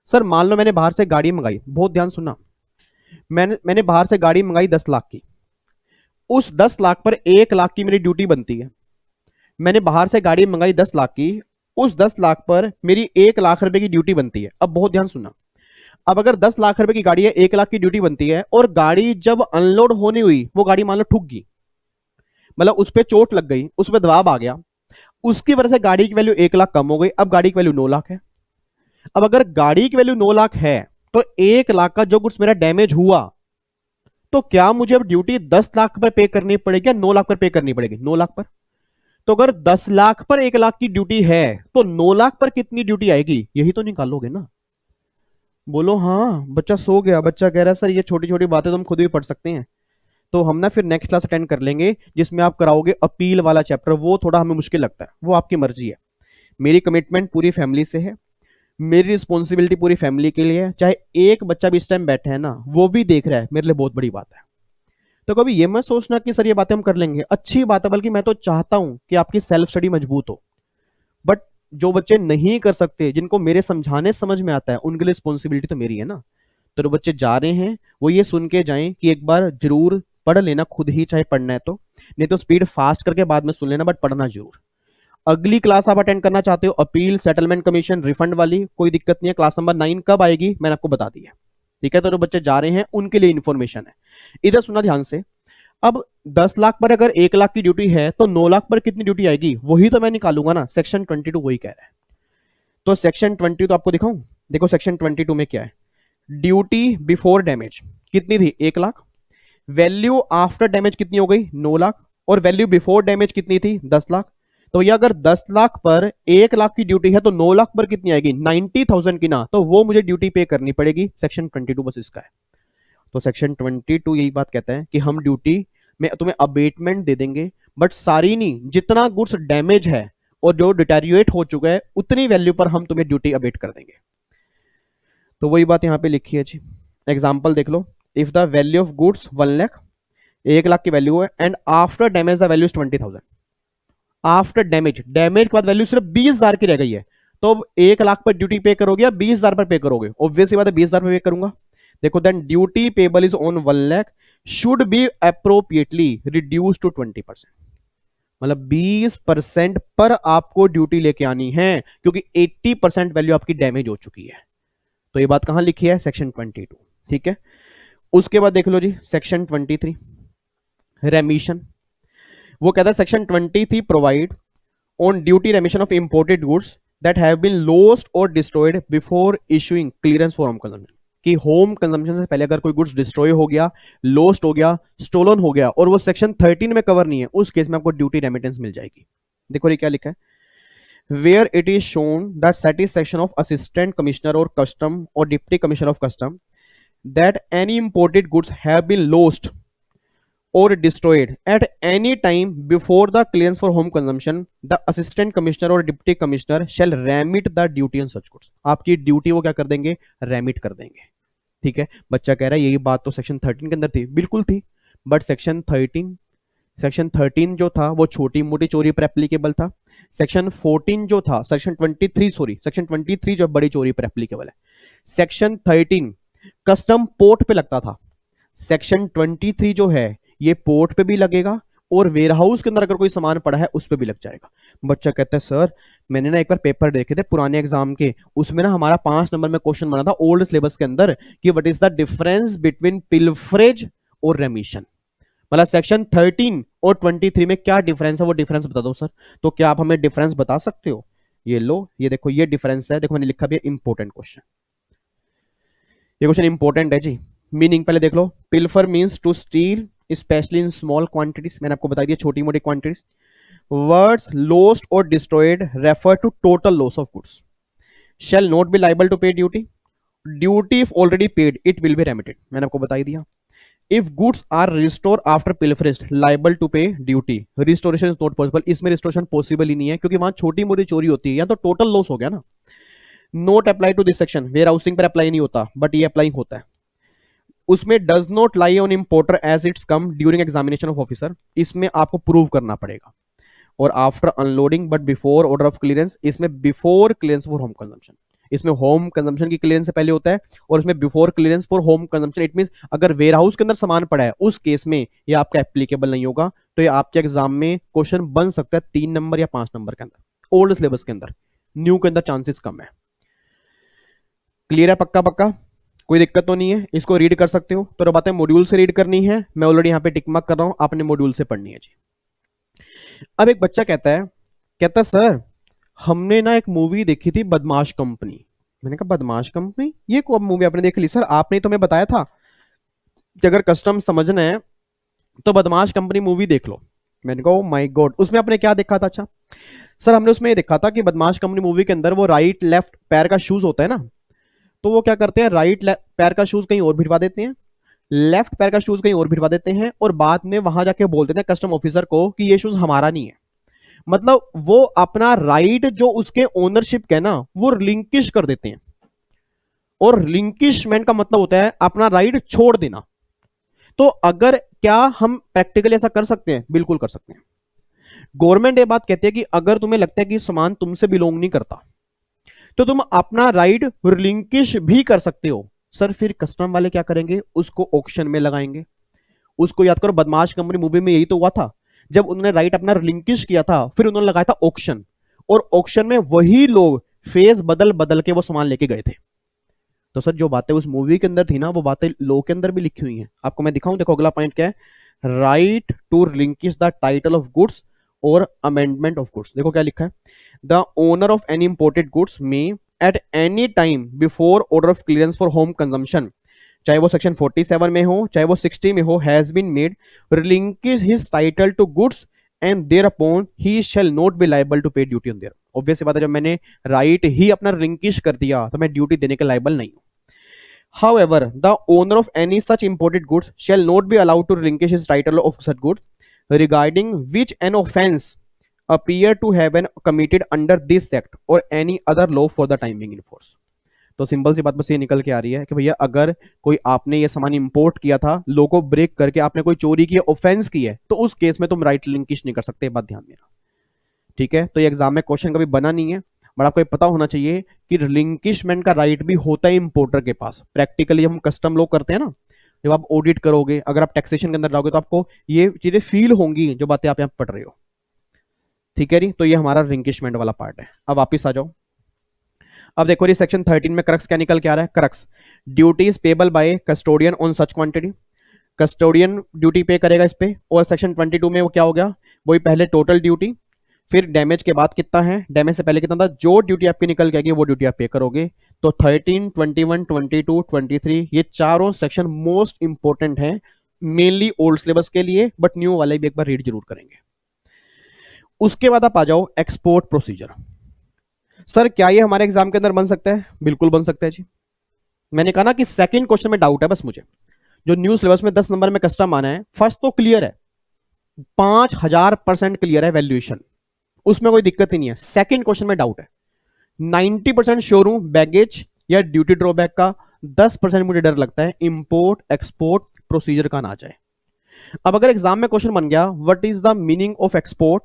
Speaker 1: सर मान लो मैंने बाहर से गाड़ी मंगाई, बहुत ध्यान सुनना, मैंने बाहर से गाड़ी मंगाई 10 लाख की, उस 10 लाख पर 1 लाख की मेरी ड्यूटी बनती है। मैंने बाहर से गाड़ी मंगाई 10 लाख की, उस 10 लाख पर मेरी 1 लाख रुपए की ड्यूटी बनती है। अब बहुत ध्यान सुनना, अब अगर 10 लाख रुपए की गाड़ी है, 1 लाख की ड्यूटी बनती है, और गाड़ी जब अनलोड होनी हुई, वो गाड़ी मान लो ठुक गई, मतलब उस पर चोट लग गई, उस पर दबाव आ गया, उसकी वजह से गाड़ी की वैल्यू 1 लाख कम हो गई, अब गाड़ी की वैल्यू 9 लाख है। अब अगर गाड़ी की वैल्यू 9 लाख है, तो 1 लाख का जो गुड्स मेरा डैमेज हुआ, तो क्या मुझे अब ड्यूटी 10 लाख पर पे करनी पड़ेगी या 9 लाख पर पे करनी पड़ेगी? 9 लाख पर। तो अगर 10 लाख पर 1 लाख की ड्यूटी है, तो 9 लाख पर कितनी ड्यूटी आएगी? यही तो निकालोगे ना। बोलो हाँ। बच्चा सो गया, बच्चा कह रहा है सर ये छोटी छोटी बातें तो हम खुद भी पढ़ सकते हैं। तो हम ना फिर नेक्स्ट क्लास अटेंड कर लेंगे जिसमें आप कराओगे अपील वाला चैप्टर, वो थोड़ा हमें मुश्किल लगता है, वो आपकी मर्जी है। मेरी कमिटमेंट पूरी फैमिली से है, मेरी रिस्पॉन्सिबिलिटी पूरी फैमिली के लिए है, चाहे एक बच्चा भी इस टाइम बैठा है ना, वो भी देख रहा है, मेरे लिए बहुत बड़ी बात है। तो कभी ये मत सोचना कि सर ये बातें हम कर लेंगे, अच्छी बात है, बल्कि मैं तो चाहता हूं कि आपकी सेल्फ स्टडी मजबूत हो। बट जो बच्चे नहीं कर सकते, जिनको मेरे समझाने समझ में आता है, उनके लिए रिस्पॉन्सिबिलिटी तो मेरी है ना। तो जो बच्चे जा रहे हैं वो ये सुन के जाएं कि एक बार जरूर पढ़ लेना खुद ही, चाहे पढ़ना है तो, नहीं तो स्पीड फास्ट करके बाद में सुन लेना, बट पढ़ना जरूर। अगली क्लास आप अटेंड करना चाहते हो अपील सेटलमेंट कमीशन रिफंड वाली, कोई दिक्कत नहीं है, क्लास नंबर 9 कब आएगी मैंने आपको बता दिया। ठीक है, तो जो बच्चे जा रहे हैं उनके लिए इंफॉर्मेशन है, इधर सुनना ध्यान से। अब 10 लाख पर अगर 1 लाख की ड्यूटी है, तो 9 लाख पर कितनी ड्यूटी आएगी? वही तो मैं निकालूंगा ना, सेक्शन 22 वही कह रहा है। तो सेक्शन 20 तो आपको दिखाऊं, देखो सेक्शन 22 में क्या है, ड्यूटी बिफोर डैमेज कितनी थी? 1 लाख। वैल्यू आफ्टर डैमेज कितनी हो गई? 9 लाख। और वैल्यू बिफोर डैमेज कितनी थी? 10 लाख। तो ये अगर 10 लाख पर 1 लाख की ड्यूटी है, तो 9 लाख पर कितनी आएगी? 90,000 की ना, तो वो मुझे ड्यूटी पे करनी पड़ेगी। सेक्शन 22 बस इसका है। तो सेक्शन 22 यही बात कहता है कि हम ड्यूटी में तुम्हें अबेटमेंट दे देंगे, बट सारी नहीं, जितना गुड्स डैमेज है और जो डिटेरियोरेट हो चुका है, उतनी वैल्यू पर हम तुम्हें ड्यूटी अबेट कर देंगे। तो वही बात यहां पे लिखी है जी। एग्जाम्पल देख लो, if the value of goods 1 lakh, 1 lakh की वैल्यू है, and after damage the value 20,000। After damage, damage के बाद वैल्यू सिर्फ 20,000 की रह गई है, तो अब 1 लाख पर ड्यूटी पे करोगे या 20,000 पर पे करोगे? ऑब्वियसली बात है 20,000 पर पे करूंगा। देखो, then duty payable is on 1 lakh should be appropriately reduce to 20%। मतलब 20% पर आपको ड्यूटी लेके आनी है, क्योंकि 80% वैल्यू आपकी डैमेज हो चुकी है। तो ये बात कहां लिखी है, सेक्शन 22। ठीक है, उसके बाद देख लो जी सेक्शन 23 रेमिशन। वो कहता है section 23 provide on duty remission of imported goods that have been lost और destroyed before issuing clearance for home consumption. कि होम कंजम्पशन से पहले अगर कोई गुड्स डिस्ट्रॉय हो गया, लॉस्ट हो गया, स्टोलन हो गया और वो सेक्शन 13 में कवर नहीं है, उस केस में आपको ड्यूटी रेमिटेंस मिल जाएगी। देखो ये क्या लिखा है, where it is shown that satisfaction of assistant commissioner or custom or deputy commissioner of custom that any imported goods have been lost or destroyed at any time before the clearance for home consumption, the assistant commissioner or deputy commissioner shall remit the duty on such goods। आपकी ड्यूटी वो क्या कर देंगे, रेमिट कर देंगे। ठीक है, बच्चा कह रहा है यही बात तो सेक्शन 13 के अंदर थी, बिल्कुल थी, बट सेक्शन 13 जो था वो छोटी मोटी चोरी पर एप्लीकेबल था। सेक्शन 14 जो था, सेक्शन 23 जो बड़ी चोरी पर एप्लीकेबल है। सेक्शन 13 कस्टम पोर्ट पे लगता था, सेक्शन 23 जो है ये पोर्ट पे भी लगेगा और वेयरहाउस के अंदर अगर कोई सामान पड़ा है उस पे भी लग जाएगा। बच्चा कहता है सर मैंने ना एक बार पेपर देखे थे पुराने एग्जाम के, उसमें ना हमारा 5 नंबर में क्वेश्चन बना था ओल्ड सिलेबस के अंदर कि what is the difference between pilferage और रेमिशन। मतलब सेक्शन 13 और 23 में क्या डिफरेंस है, वो डिफरेंस बता दो सर। तो क्या आप हमें डिफरेंस बता सकते हो? ये लो, ये देखो ये डिफरेंस है, देखो मैंने लिखा भी है इंपॉर्टेंट क्वेश्चन। ये क्वेश्चन इंपॉर्टेंट है जी। मीनिंग पहले देख लो, pilfer means to steal specially in small quantities, मैंने आपको बता दिया छोटी मोटी क्वांटिटीज। वर्ड्स लॉस्ट और destroyed refer to total loss of goods. Shall not be liable to pay duty, duty if already paid it will be remitted, मैंने आपको बता ही दिया। If goods are restore after pilferage liable to pay duty, restoration is not possible, इसमें रिस्टोरेशन पॉसिबल ही नहीं है क्योंकि वहां छोटी मोटी चोरी होती है, या तो टोटल लॉस हो गया ना। Not apply to this section, warehousing पर अप्लाई नहीं होता बट ये अप्लाई होता है। उसमें does not lie on importer as it's come during examination of officer, इसमें आपको प्रूव करना पड़ेगा। और after unloading but before order of clearance, इसमें before clearance for home consumption, इसमें होम कंजम्पशन की क्लियरेंस से पहले होता है और इसमें before clearance for home consumption. It means अगर वेयर हाउस के अंदर सामान पड़ा है उस केस में ये आपका एप्लीकेबल नहीं होगा। तो ये आपके एग्जाम में क्वेश्चन बन सकता है 3 नंबर या 5 नंबर के अंदर, ओल्ड सिलेबस के अंदर, न्यू के अंदर चांसेस कम है। क्लियर है? पक्का पक्का, कोई दिक्कत तो नहीं है, इसको रीड कर सकते हो। तो बातें मॉड्यूल से रीड करनी है, मैं ऑलरेडी यहाँ पे टिक मार्क कर रहा हूं, आपने मॉड्यूल से पढ़नी है जी। अब एक बच्चा कहता सर हमने ना एक मूवी देखी थी बदमाश कंपनी। मैंने कहा बदमाश कंपनी, ये कौन मूवी आपने देख ली? सर आपने तो हमें बताया था कि अगर कस्टम समझना है तो बदमाश कंपनी मूवी देख लो। मैंने कहा ओ माय गॉड, उसमें आपने क्या देखा था? अच्छा सर हमने उसमें ये देखा था कि बदमाश कंपनी मूवी के अंदर वो राइट लेफ्ट पैर का शूज होता है ना, तो वो क्या करते हैं, राइट पैर का शूज कहीं और भिड़वा देते हैं, लेफ्ट पैर का शूज कहीं और भिड़वा देते हैं और बाद में वहां जाके बोल देते हैं कस्टम ऑफिसर को कि ये शूज हमारा नहीं है। मतलब वो अपना राइट जो उसके ओनरशिप का है ना वो रिलिंक्विश कर देते हैं, और रिलिंक्विशमेंट का मतलब होता है अपना राइट छोड़ देना। तो अगर क्या हम प्रैक्टिकली ऐसा कर सकते हैं? बिल्कुल कर सकते हैं। गवर्नमेंट ये बात कहती है कि अगर तुम्हें लगता है कि सामान तुमसे बिलोंग नहीं करता तो तुम अपना राइट रिलिंक्विश भी कर सकते हो। सर फिर कस्टम वाले क्या करेंगे, उसको ऑक्शन में लगाएंगे। उसको याद करो बदमाश कंपनी मूवी में यही तो हुआ था, जब उन्होंने राइट अपना रिलिंक्विश किया था फिर उन्होंने लगाया था ऑक्शन, और ऑक्शन में वही लोग फेस बदल बदल के वो सामान लेके गए थे। तो सर जो बातें उस मूवी के अंदर थी ना वो बातें लॉ के अंदर भी लिखी हुई हैं। आपको मैं दिखाऊं, देखो अगला पॉइंट क्या है, right to relinquish the title of goods और अमेंडमेंट ऑफ गुड्स। देखो क्या लिखा है, the owner of any imported goods में at any time before order of clearance for home consumption, चाहे वो सेक्शन 47 में हो चाहे वो 60 में हो, has been made relinquish his title to goods and thereupon he shall not be liable to pay duty on there. Obvious बात है, जब मैंने राइट ही अपना रिलिंक्विश कर दिया तो मैं ड्यूटी देने के लाइबल नहीं हूं। However, the owner of any such imported goods shall not be allowed to relinquish his title of such goods regarding which an offence appear to have been committed under this act or any other law for the time being in force। तो सिंपल सी बात बस ये निकल के आ रही है कि भैया अगर कोई आपने ये सामान इंपोर्ट किया था, लो को ब्रेक करके आपने कोई चोरी की, ऑफेंस की है, तो उस केस में तुम राइट लिंकिश नहीं कर सकते, बात ध्यान देना। ठीक है, तो ये एग्जाम में क्वेश्चन कभी बना नहीं है, बट आपको ये पता होना चाहिए कि रिलिंक्विशमेंट का राइट भी होता है इंपोर्टर के पास। प्रैक्टिकली हम कस्टम लॉ करते हैं ना, जब आप ऑडिट करोगे, अगर आप टैक्सेशन के अंदर जाओगे तो आपको ये चीजें फील होंगी जो बातें आप यहाँ पढ़ रहे हो। ठीक है जी, तो ये हमारा रिलिंक्विशमेंट वाला पार्ट है। अब वापिस आ जाओ, अब देखो ये सेक्शन 13 में क्रक्स क्या निकल के आ रहा है, crux duties payable by custodian on such quantity, custodian duty पे करेगा इस पे। और सेक्शन 22 में वो क्या हो गया, वही पहले टोटल ड्यूटी, फिर डैमेज के बाद कितना है, डैमेज से पहले कितना था, जो ड्यूटी आपकी निकल के आएगी वो ड्यूटी आप पे करोगे। तो 13, 21, 22, 23 ये चारों सेक्शन मोस्ट इंपॉर्टेंट हैं मेनली ओल्ड सिलेबस के लिए, बट न्यू वाले भी एक बार रीड जरूर करेंगे। उसके बाद आप आ जाओ एक्सपोर्ट प्रोसीजर। सर क्या ये हमारे एग्जाम के अंदर बन सकता है, बिल्कुल बन सकता है जी। मैंने कहा ना कि सेकंड क्वेश्चन में डाउट है बस मुझे, जो न्यू सिलेबस में 10 नंबर में कस्टम आना है, फर्स्ट तो क्लियर है, 5000% क्लियर है वैल्यूएशन, उसमें कोई दिक्कत ही नहीं है। सेकंड क्वेश्चन में डाउट है, 90% श्योर हूं बैगेज या ड्यूटी ड्रॉबैक का, 10% मुझे डर लगता है इंपोर्ट एक्सपोर्ट प्रोसीजर का ना जाए। अब अगर एग्जाम में क्वेश्चन बन गया what is the meaning of export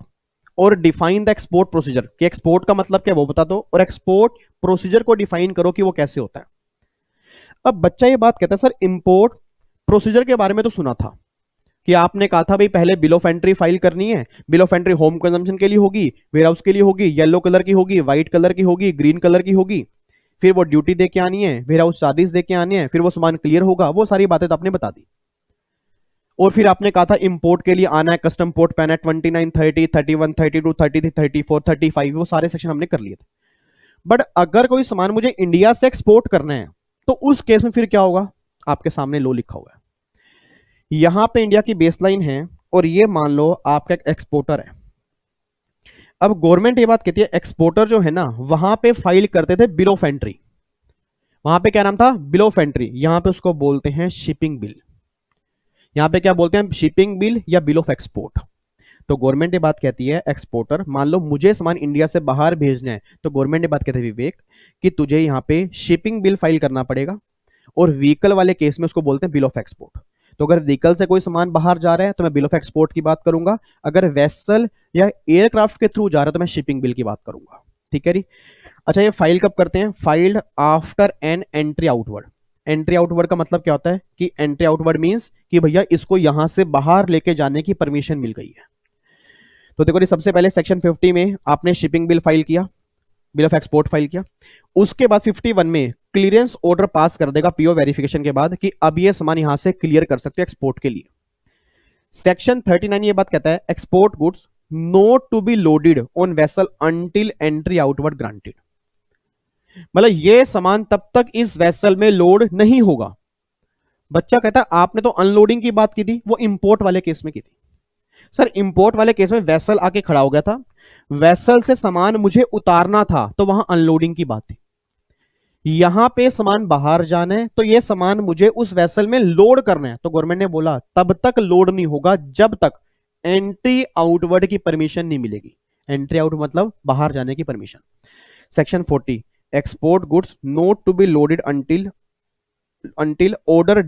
Speaker 1: और डिफाइन द एक्सपोर्ट प्रोसीजर, कि एक्सपोर्ट का मतलब क्या वो बता दो और एक्सपोर्ट प्रोसीजर को डिफाइन करो कि वो कैसे होता है। अब बच्चा ये बात कहता है सर इंपोर्ट प्रोसीजर के बारे में तो सुना था कि आपने कहा था भाई पहले बिल ऑफ एंट्री फाइल करनी है, bill of entry home consumption के लिए होगी, वेयर हाउस के लिए होगी, येलो कलर की होगी, व्हाइट कलर की होगी, ग्रीन कलर की होगी, फिर वो ड्यूटी दे के आनी है, वेयर हाउस चार्जेस दे के आनी है, फिर वो सामान क्लियर होगा, वो सारी बातें तो आपने बता दी। और फिर आपने कहा था इंपोर्ट के लिए आना है, कस्टम पोर्ट पैन है 29, 30, 31, 32, 33, 34, 35, वो सारे सेक्शन हमने कर लिए थे। बट अगर कोई सामान मुझे इंडिया से एक्सपोर्ट करना है तो उस केस में फिर क्या होगा, आपके सामने लो लिखा हुआ है, यहां पे इंडिया की बेसलाइन है और ये मान लो आपका एक्सपोर्टर है। अब गवर्नमेंट ये बात कहती है एक्सपोर्टर जो है ना वहां पे फाइल करते थे बिल ऑफ एंट्री, वहां पे क्या नाम था, बिल ऑफ एंट्री, यहां पे उसको बोलते हैं शिपिंग बिल, यहां पे क्या बोलते हैं, शिपिंग बिल या बिल ऑफ एक्सपोर्ट। तो गवर्नमेंट ये बात कहती है एक्सपोर्टर, मान लो मुझे सामान इंडिया से बाहर भेजना है, तो गवर्नमेंट ये बात कहती है विवेक कि तुझे यहाँ पे शिपिंग बिल फाइल करना पड़ेगा, और व्हीकल वाले केस में उसको बोलते हैं बिल ऑफ एक्सपोर्ट। तो अगर व्हीकल से कोई सामान बाहर जा रहा है तो मैं बिल ऑफ एक्सपोर्ट की बात करूंगा, अगर वेसल या एयरक्राफ्ट के थ्रू जा रहा है तो मैं शिपिंग बिल की बात करूंगा। ठीक है जी। अच्छा ये फाइल कब करते हैं, filed after an entry outward. Entry outward का मतलब क्या होता है कि एंट्री आउटवर्ड मींस कि भैया इसको यहां से बाहर लेके जाने की परमिशन मिल गई है। तो देखो ये सबसे पहले सेक्शन 50 में आपने शिपिंग बिल फाइल किया, बिल ऑफ एक्सपोर्ट फाइल किया, उसके बाद 51 में क्लियरेंस ऑर्डर पास कर देगा पीओ वेरिफिकेशन के बाद कि अब ये सामान यहां से क्लियर कर सकते हो एक्सपोर्ट के लिए। सेक्शन 39 ये बात कहता है export goods not to be loaded on vessel until entry outward granted, मतलब ये सामान तब तक इस वेसल में लोड नहीं होगा। बच्चा कहता है आपने तो अनलोडिंग की बात की थी, वो इंपोर्ट वाले केस में की थी। सर इंपोर्ट वाले केस में वेसल आके खड़ा हो गया था, वेसल से सामान मुझे उतारना था तो वहां अनलोडिंग की बात थी। यहां पे सामान बाहर जाना है तो ये सामान मुझे उस वेसल में लोड करना है, तो गवर्नमेंट ने बोला तब तक लोड नहीं होगा जब तक एंट्री आउटवर्ड की परमिशन नहीं मिलेगी। एंट्री आउट मतलब बाहर जाने की permission. Section 40 export goods not to be loaded until order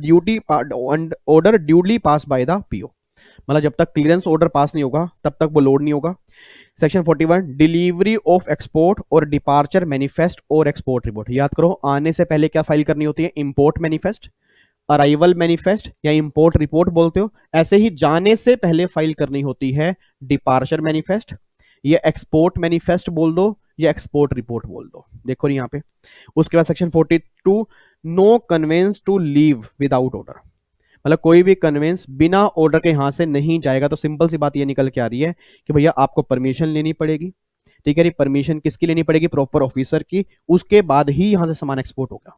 Speaker 1: duly pass by the PO, मतलब जब तक क्लियरेंस ऑर्डर पास नहीं होगा तब तक वो लोड नहीं होगा। सेक्शन 41 डिलीवरी ऑफ एक्सपोर्ट और डिपार्चर मैनिफेस्ट और एक्सपोर्ट रिपोर्ट। याद करो आने से पहले क्या फाइल करनी होती है, इंपोर्ट मैनिफेस्ट, अराइवल मैनिफेस्ट या इंपोर्ट रिपोर्ट बोलते हो। ऐसे ही जाने से पहले फाइल करनी होती है डिपार्चर मैनिफेस्ट, ये एक्सपोर्ट मैनिफेस्ट बोल दो या एक्सपोर्ट रिपोर्ट बोल दो। देखो यहाँ पे उसके बाद section 42 no conveyance to leave without order, मतलब कोई भी कन्वेंस बिना ऑर्डर के यहां से नहीं जाएगा। तो सिंपल सी बात ये निकल के आ रही है कि भैया आपको परमिशन लेनी पड़ेगी। ठीक है, परमिशन किसकी लेनी पड़ेगी, प्रॉपर ऑफिसर की, उसके बाद ही यहां से सामान एक्सपोर्ट होगा।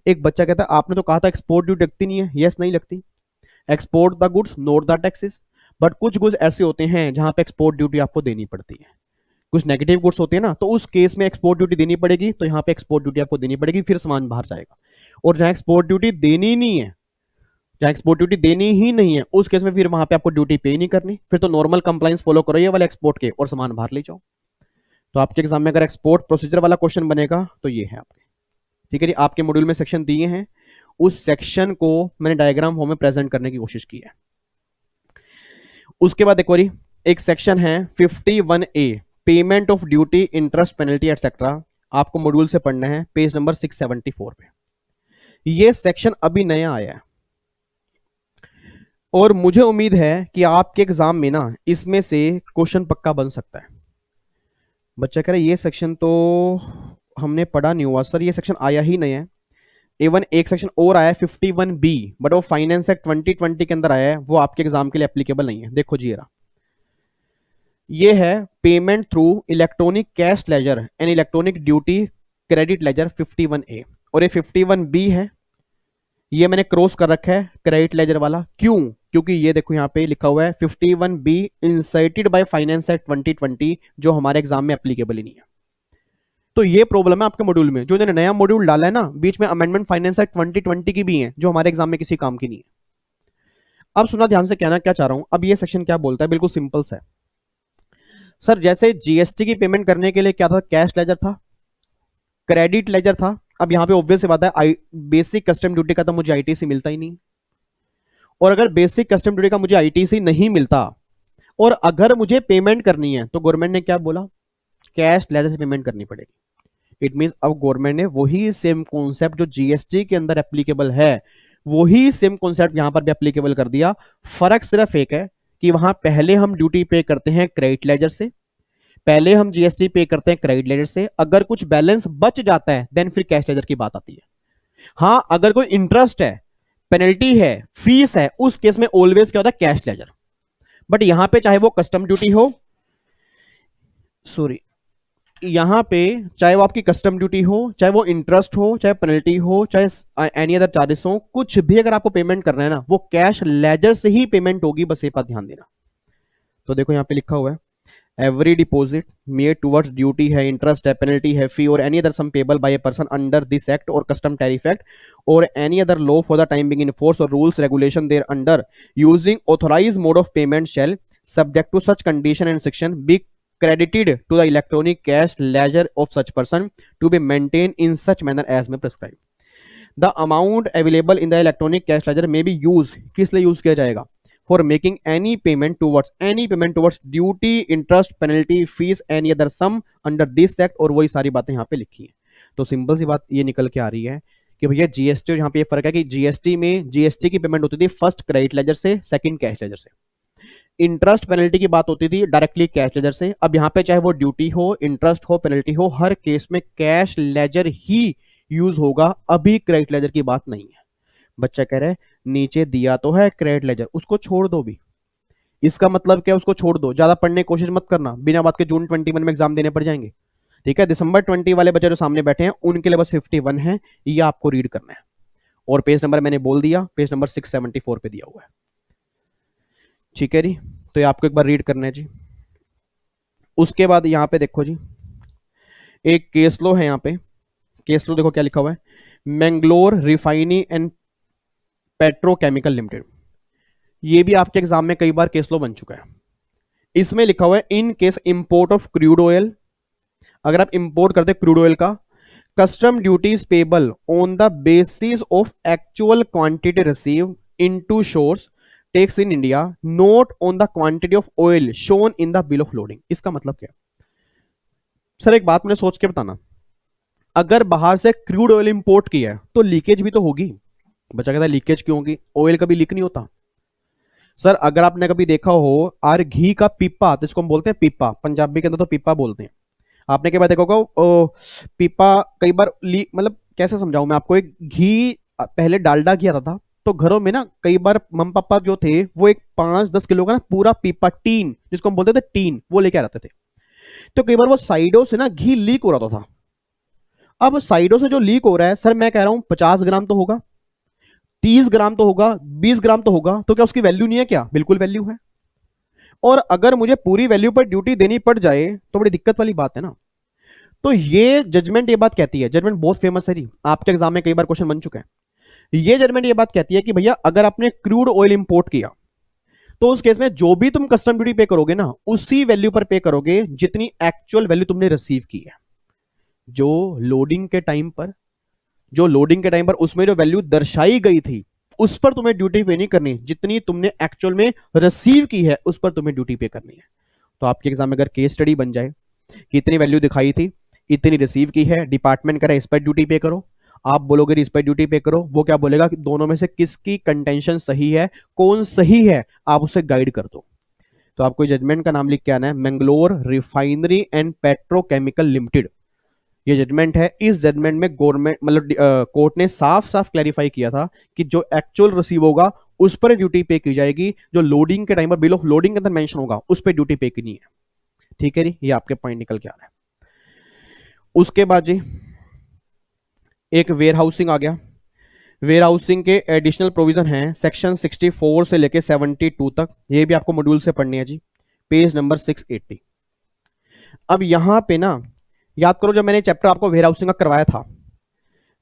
Speaker 1: एक बच्चा कहता है आपने तो कहा था एक्सपोर्ट ड्यूटी लगती नहीं है, यस नहीं लगती, export the goods note the taxes, but कुछ गुड्स ऐसे होते हैं जहां पे एक्सपोर्ट ड्यूटी आपको देनी पड़ती है। कुछ नेगेटिव गुड्स होते हैं ना, तो उस केस में एक्सपोर्ट ड्यूटी देनी पड़ेगी, तो यहाँ पे एक्सपोर्ट ड्यूटी आपको देनी पड़ेगी, फिर सामान बाहर जाएगा। और जहां एक्सपोर्ट ड्यूटी देनी नहीं है, जहां एक्सपोर्ट ड्यूटी देनी ही नहीं है, उस केस में फिर वहां पे आपको ड्यूटी पे नहीं करनी, फिर तो नॉर्मल कंप्लायंस फॉलो करो ये वाले एक्सपोर्ट के और सामान बाहर ले जाओ। तो आपके एग्जाम में अगर एक्सपोर्ट प्रोसीजर वाला क्वेश्चन बनेगा तो ये है आपके। ठीक है जी, आपके मॉड्यूल में सेक्शन दिए हैं, उस सेक्शन को मैंने डायग्राम फॉर्म में प्रेजेंट करने की कोशिश की है। उसके बाद देखो एक सेक्शन है 51A payment of duty interest penalty etcetera, आपको मॉड्यूल से पढ़ना है पेज नंबर 674 पे। ये सेक्शन अभी नया आया है और मुझे उम्मीद है कि आपके एग्जाम में ना इसमें से क्वेश्चन पक्का बन सकता है। बच्चा कह रहा है ये सेक्शन तो हमने पढ़ा नहीं हुआ सर, ये सेक्शन आया ही नहीं है। इवन एक सेक्शन और आया है 51B, बट वो फाइनेंस एक्ट 2020 के अंदर आया है, वो आपके एग्जाम के लिए एप्लीकेबल नहीं है। देखो जी ये है payment through electronic cash ledger and electronic duty credit ledger 51A, और ये 51B है, ये मैंने क्रॉस कर रखा है क्रेडिट लेजर वाला। क्यों? क्योंकि ये देखो यहाँ पे लिखा हुआ है 51B inserted by finance act 2020, जो हमारे एग्जाम में एप्लीकेबल ही नहीं है। तो ये प्रॉब्लम है आपके मॉड्यूल में, जो इन्होंने नया मॉड्यूल डाला है ना, बीच में अमेंडमेंट फाइनेंस एक्ट 2020 की भी है, जो हमारे एग्जाम में किसी काम की नहीं है। अब सुना ध्यान से, कहना क्या चाह रहा हूं। अब ये सेक्शन क्या बोलता है, बिल्कुल सिंपल सा है सर। जैसे जीएसटी की पेमेंट करने के लिए क्या था, कैश लेजर था, क्रेडिट लेजर था। अब यहां पे ऑब्वियस सी बात है, बेसिक कस्टम ड्यूटी का तो मुझे आईटीसी मिलता ही नहीं, और अगर बेसिक कस्टम ड्यूटी का मुझे आईटीसी नहीं मिलता और अगर मुझे पेमेंट करनी है, तो गवर्नमेंट ने क्या बोला, कैश लेजर से पेमेंट करनी पड़ेगी। इट मींस अब गवर्नमेंट ने वही सेम कॉन्सेप्ट जो जीएसटी के अंदर एप्लीकेबल है, वही सेम कॉन्सेप्ट यहां पर भी एप्लीकेबल कर दिया। फर्क सिर्फ एक है कि वहां पहले हम ड्यूटी पे करते हैं क्रेडिट लेजर से, पहले हम जीएसटी पे करते हैं क्रेडिट लेजर से, अगर कुछ बैलेंस बच जाता है देन फिर कैश लेजर की बात आती है। हां, अगर कोई इंटरेस्ट है, पेनल्टी है, फीस है, उस केस में ऑलवेज क्या होता है, कैश लेजर। बट यहां पे चाहे वो कस्टम ड्यूटी हो, सॉरी, यहां पे चाहे वो आपकी कस्टम ड्यूटी हो, चाहे वो इंटरेस्ट हो, चाहे पेनल्टी हो, चाहे एनी अदर चार्जेस हो, कुछ भी अगर आपको पेमेंट करना है ना, वो कैश लेजर से ही पेमेंट होगी, बस ये बात ध्यान देना। तो देखो यहां पे लिखा हुआ है, every deposit made towards duty है, इंटरेस्ट है, पेनल्टी है, फी और any other sum payable by a person under this act और कस्टम टैरिफ एक्ट और any other law for the time being in force और rules regulation there under using authorised mode of payment shall subject to such condition and section be credited to the electronic cash ledger of such person to be maintained in such manner as may prescribe. The amount available in the electronic cash ledger may be used, किस लिए यूज किया जाएगा, for making any payment towards duty, interest, penalty, fees, any other sum under this act, और वही सारी बातें यहाँ पे लिखी हैं। तो सिंपल सी बात ये निकल के आ रही है कि भैया जीएसटी और यहाँ पे ये फर्क है कि जीएसटी में जीएसटी की पेमेंट होती थी फर्स्ट क्रेडिट लेजर से, सेकंड कैश लेजर से। इंटरेस्ट पेनल्टी की बात होती थी डायरेक्टली कैश लेजर से। अब यहां पे चाहे वो ड्यूटी हो, इंटरेस्ट हो, पेनल्टी हो, हर केस में कैश लेजर ही यूज होगा, अभी क्रेडिट लेजर की बात नहीं है। बच्चा कह रहे नीचे दिया तो है क्रेडिट लेजर, उसको छोड़ दो भी। इसका मतलब क्या, उसको छोड़ दो, ज्यादा पढ़ने की कोशिश मत करना, बिना बात के जून 21 में एग्जाम देने पड़ जाएंगे। ठीक है, दिसंबर 20 वाले बच्चे जो सामने बैठे हैं उनके लिए बस 51 है, ये आपको रीड करना है। और पेज नंबर मैंने बोल दिया, पेज नंबर 674 पे दिया हुआ है। ठीक है जी, तो ये आपको एक बार रीड करना है जी। उसके बाद यहां पे देखो जी, एक केस लो है, यहां पे केस लो देखो क्या लिखा हुआ है, Mangalore refining and petrochemical limited. ये भी आपके एग्जाम में कई बार केस लो बन चुका है। इसमें लिखा हुआ है in case import of crude oil, अगर आप इंपोर्ट करते क्रूड ऑयल का, custom duties payable on the basis of actual quantity receive into shores tanks in India not on the quantity of oil shown in the bill of loading. इसका मतलब क्या सर, एक बात मैंने सोच के बताना, अगर बाहर से क्रूड ऑयल इंपोर्ट किया है तो लीकेज भी तो होगी। बच्चा कहता है लीकेज क्यों होगी, ऑयल कभी लीक नहीं होता। सर अगर आपने कभी देखा हो आर घी का पीपा, तो इसको हम बोलते हैं पीपा, पंजाबी के अंदर तो पीपा बोलते हैं। आपने कई बार देखा होगा पीपा कई बार लीक, मतलब कैसे समझाऊं मैं आपको, एक घी पहले डालडा घी आता था, तो घरों में ना कई बार मम्मी पापा जो थे वो एक 5-10 किलो का ना पूरा पीपा, टीन जिसको हम बोलते थे टीन, वो लेके आ जाते थे। तो कई बार वो साइडों से ना घी लीक हो रहा था। अब साइडों से जो लीक हो रहा है सर, मैं कह रहा हूं 50 ग्राम तो होगा, 30 ग्राम तो होगा, 20 ग्राम तो होगा, तो क्या उसकी वैल्यू नहीं है क्या? बिल्कुल वैल्यू है। और अगर मुझे पूरी वैल्यू पर ड्यूटी देनी पड़ जाए तो बड़ी दिक्कत वाली बात है ना। तो ये जजमेंट ये बात कहती है, जजमेंट बहुत फेमस है जी, आपके एग्जाम में कई बार क्वेश्चन बन चुके हैं। ये जजमेंट ये बात कहती है कि भैया अगर आपने क्रूड ऑयल इंपोर्ट किया तो उस केस में जो भी तुम कस्टम ड्यूटी पे करोगे ना, उसी वैल्यू पर पे करोगे जितनी एक्चुअल वैल्यू तुमने रिसीव की है। जो लोडिंग के टाइम पर उसमें जो वैल्यू दर्शाई गई थी उस पर तुम्हें ड्यूटी पे नहीं करनी, जितनी तुमने एक्चुअल में रिसीव की है उस पर तुम्हें ड्यूटी पे करनी है। तो आपके एग्जाम में अगर केस स्टडी बन जाए कि इतनी वैल्यू दिखाई थी, इतनी रिसीव की है, डिपार्टमेंट करे इस पर ड्यूटी पे करो, आप बोलोगे इस पर ड्यूटी पे करो, वो क्या बोलेगा कि दोनों में से किसकी कंटेंशन सही है, कौन सही है, आप उसे गाइड कर दो। तो आपको जजमेंट का नाम लिख के आना है, Mangalore refinery and petrochemical limited. ये जजमेंट है। इस जजमेंट में गवर्नमेंट मतलब कोर्ट ने साफ साफ क्लैरिफाई किया था कि जो एक्चुअल रिसीव होगा उस पर ड्यूटी पे की जाएगी, जो लोडिंग के टाइम पर बिल ऑफ लोडिंग के अंदर मेंशन होगा उस पर ड्यूटी पे की नहीं है। ठीक है जी, ये आपके पॉइंट निकल के आ रहा है। उसके बाद जी एक वेयर हाउसिंग आ गया। वेयर हाउसिंग के एडिशनल प्रोविजन हैं सेक्शन 64 से लेके 72 तक, ये भी आपको मॉड्यूल से पढ़नी है जी, पेज नंबर 680। अब यहां पे ना याद करो, जब मैंने चैप्टर आपको वेयर हाउसिंग का करवाया था,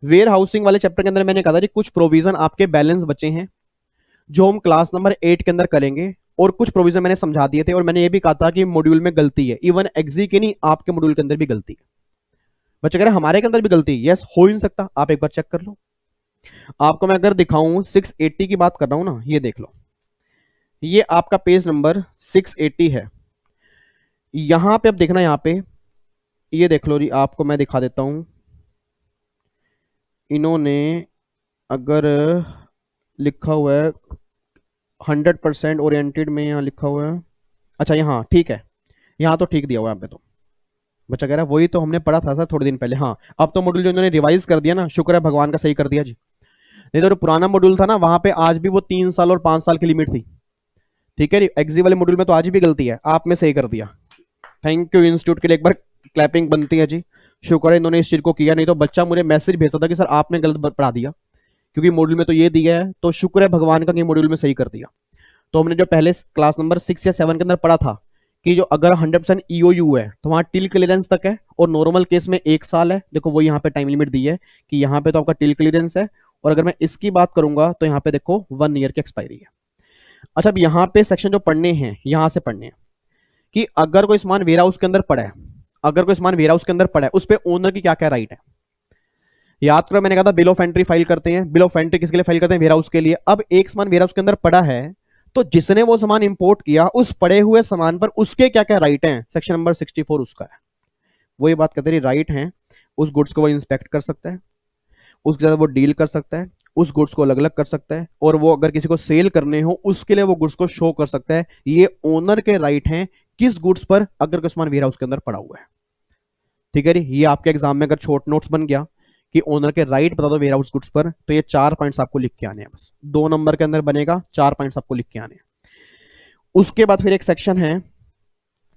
Speaker 1: वेयर हाउसिंग वाले चैप्टर के अंदर मैंने कहा था कि कुछ प्रोविजन आपके बैलेंस बचे हैं जो हम क्लास नंबर 8 के अंदर करेंगे, और कुछ प्रोविजन मैंने समझा दिए थे, और मैंने ये भी कहा था कि मॉड्यूल में गलती है, इवन एग्जी के नहीं आपके मॉड्यूल के अंदर भी गलती है। बच्चे कह रहे हमारे के अंदर भी गलती, यस हो ही नहीं सकता, आप एक बार चेक कर लो। आपको मैं अगर दिखाऊं 680 की बात कर रहा हूं ना, ये देख लो, ये आपका पेज नंबर 680 है। यहां पे अब देखना, यहां पे ये देख लो जी, आपको मैं दिखा देता हूं। इन्होंने अगर लिखा हुआ है 100% ओरिएंटेड में, यहाँ लिखा हुआ है, अच्छा यहाँ ठीक है, यहाँ तो ठीक दिया हुआ है यहाँ पे। तो बच्चा कह रहा है वही तो हमने पढ़ा था सर थोड़े दिन पहले। हाँ, अब तो मॉड्यूल जो इन्होंने रिवाइज कर दिया ना, शुक्र है भगवान का सही कर दिया जी, नहीं तो जो पुराना मॉड्यूल था ना वहां पे आज भी वो 3 साल और 5 साल की लिमिट थी। ठीक है जी, एग्जी वाले मॉड्यूल में तो आज भी गलती है, आपने सही कर दिया। थैंक यू इंस्टीट्यूट के लिए, एक बार क्लैपिंग बनती है जी, शुक्र है इन्होंने इस चीज को किया, नहीं तो बच्चा मुझे मैसेज भेजता था कि सर आपने गलत पढ़ा दिया, क्योंकि मॉड्यूल में तो ये दिया है, तो शुक्र है भगवान का कि मॉड्यूल में सही कर दिया। तो हमने जो पहले क्लास नंबर 6 या 7 के अंदर पढ़ा था कि जो अगर 100% ईओयू है तो वहां टिल क्लियरेंस तक है, और नॉर्मल केस में 1 साल है। देखो वो यहाँ पे टाइम लिमिट दी है कि यहाँ पे तो आपका टिल क्लियरेंस है, और अगर मैं इसकी बात करूंगा तो यहाँ पे देखो 1 ईयर की एक्सपायरी है। अच्छा, अब यहाँ पे सेक्शन जो पढ़ने हैं, यहां से पढ़ने हैं कि अगर कोई सामान वेयर हाउस के अंदर पड़ा है, अगर कोई सामान वेयर हाउस के अंदर पड़ा है, उस पर ओनर की क्या क्या राइट है। याद करो मैंने कहा था बिल ऑफ एंट्री फाइल करते हैं, बिल ऑफ एंट्री किसके लिए फाइल करते हैं, वेयर हाउस के लिए। अब एक सामान वेयर हाउस के अंदर पड़ा है, तो जिसने वो सामान इंपोर्ट किया उस पड़े हुए सामान पर उसके क्या क्या राइट हैं, सेक्शन नंबर 64 उसका है। वही बात कहते हैं राइट हैं, उस गुड्स को वो इंस्पेक्ट कर सकता है, उसके साथ वो डील कर सकता है, उस गुड्स को अलग अलग कर सकता है, और वो अगर किसी को सेल करने हो उसके लिए वो गुड्स को शो कर सकता है। ये ओनर के राइट हैं किस गुड्स पर, अगर कोई सामान वेयर हाउस के अंदर पड़ा हुआ है। ठीक है जी, ये आपके एग्जाम में अगर शॉर्ट नोट्स बन गया कि ओनर के राइट बता दो वेयर हाउस गुड्स पर, तो ये 4 पॉइंट्स आपको लिख के आने हैं, बस 2 नंबर के अंदर बनेगा, 4 पॉइंट्स आपको लिख के आने हैं। उसके बाद फिर एक सेक्शन है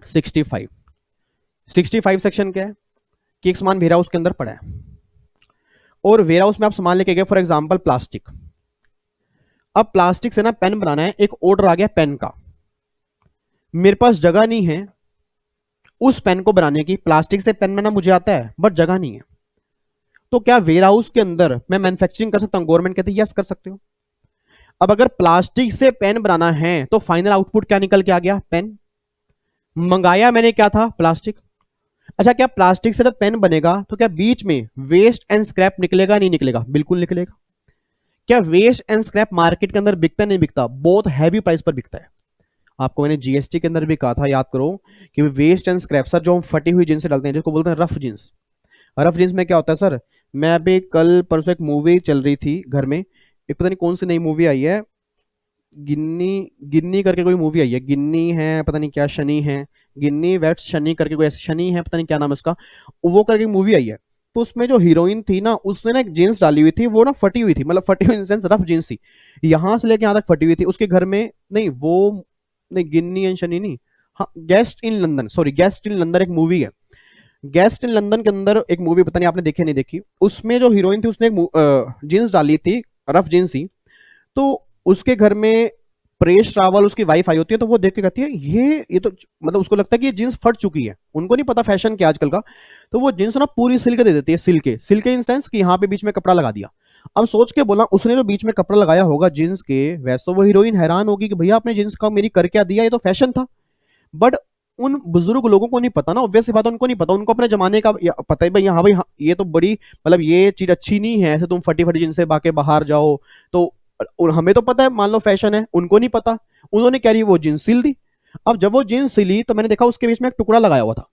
Speaker 1: 65। 65 सेक्शन क्या है कि एक सामान वेयर हाउस के अंदर पड़ा है, और वेयर हाउस में आप सामान लेके गए, फॉर एग्जांपल प्लास्टिक। अब प्लास्टिक से ना पेन बनाना है, एक ऑर्डर आ गया पेन का, मेरे पास जगह नहीं है उस पेन को बनाने की। प्लास्टिक से पेन बनाना मुझे आता है बट जगह नहीं है, तो क्या वेयर हाउस के अंदर मैं मैन्युफैक्चरिंग कर सकता हूं? गवर्नमेंट कहती है यस कर सकते हो। अब अगर प्लास्टिक से पेन बनाना है तो फाइनल आउटपुट क्या निकल के आ गया, पेन। मंगाया मैंने क्या था, प्लास्टिक। अच्छा, क्या प्लास्टिक से जब पेन बनेगा तो क्या बीच में वेस्ट एंड स्क्रैप निकलेगा, नहीं निकलेगा? बिल्कुल निकलेगा। क्या वेस्ट एंड स्क्रैप मार्केट के अंदर बिकता नहीं बिकता? बहुत हैवी प्राइस पर बिकता है। आपको मैंने जीएसटी के अंदर भी कहा था, याद करो, कि वेस्ट एंड स्क्रैप सर जो हम फटी हुई जींस से डालते हैं जिसको बोलते हैं रफ जींस। रफ जींस में क्या होता है सर, मैं अभी कल परसों एक मूवी चल रही थी घर में, एक पता नहीं कौन सी नई मूवी आई है, गिन्नी गिन्नी करके कोई मूवी आई है, गिन्नी है पता नहीं क्या, शनि है, गिन्नी वेट्स शनि करके कोई, शनि है पता नहीं क्या नाम है उसका, वो करके मूवी आई है। तो उसमें जो हीरोइन थी ना, उसने ना एक जीन्स डाली हुई थी, वो ना फटी हुई थी, मतलब फटी हुई इन सेंस रफ जीन्स थी, यहां से लेके यहां तक फटी हुई थी। उसके घर में नहीं, वो नहीं, गिन्नी एंड शनि नहीं, हाँ guest in London, sorry guest in London एक मूवी है। गेस्ट इन लंदन के अंदर एक मूवी, पता नहीं आपने देखी नहीं देखी, उसमें जो हीरोइन थी उसने एक जीन्स डाली थी, रफ जीन्स ही। तो उसके घर में परेश रावल उसकी वाइफ आई होती है, तो वो देख के कहती है ये तो मतलब उसको लगता है कि ये जींस फट चुकी है, उनको नहीं पता फैशन क्या आजकल का, तो वो जींस ना पूरी सिल्क दे देती है, सिल्के सिल्के इन सेंस कि यहाँ पे बीच में कपड़ा लगा दिया। अब सोच के बोला, उसने जो बीच में कपड़ा लगाया होगा जींस के, वैसे तो वो हीरोइन हैरान होगी कि भैया आपने जींस का मेरी कर क्या दिया, ये तो फैशन था। बट उन बुजुर्ग लोगों को नहीं पता ना, ऑब्वियस बात है, उनको नहीं पता, उनको अपने जमाने का पता है भाई, हाँ भाई हाँ, ये तो बड़ी मतलब ये चीज अच्छी नहीं है, ऐसे तुम फटी फटी जींस से बाके बाहर जाओ तो। और हमें तो पता है, मान लो फैशन है, उनको नहीं पता, उन्होंने क्या रही वो जींस सिल दी। अब जब वो जींस सिली तो मैंने देखा उसके बीच में एक टुकड़ा लगाया हुआ था।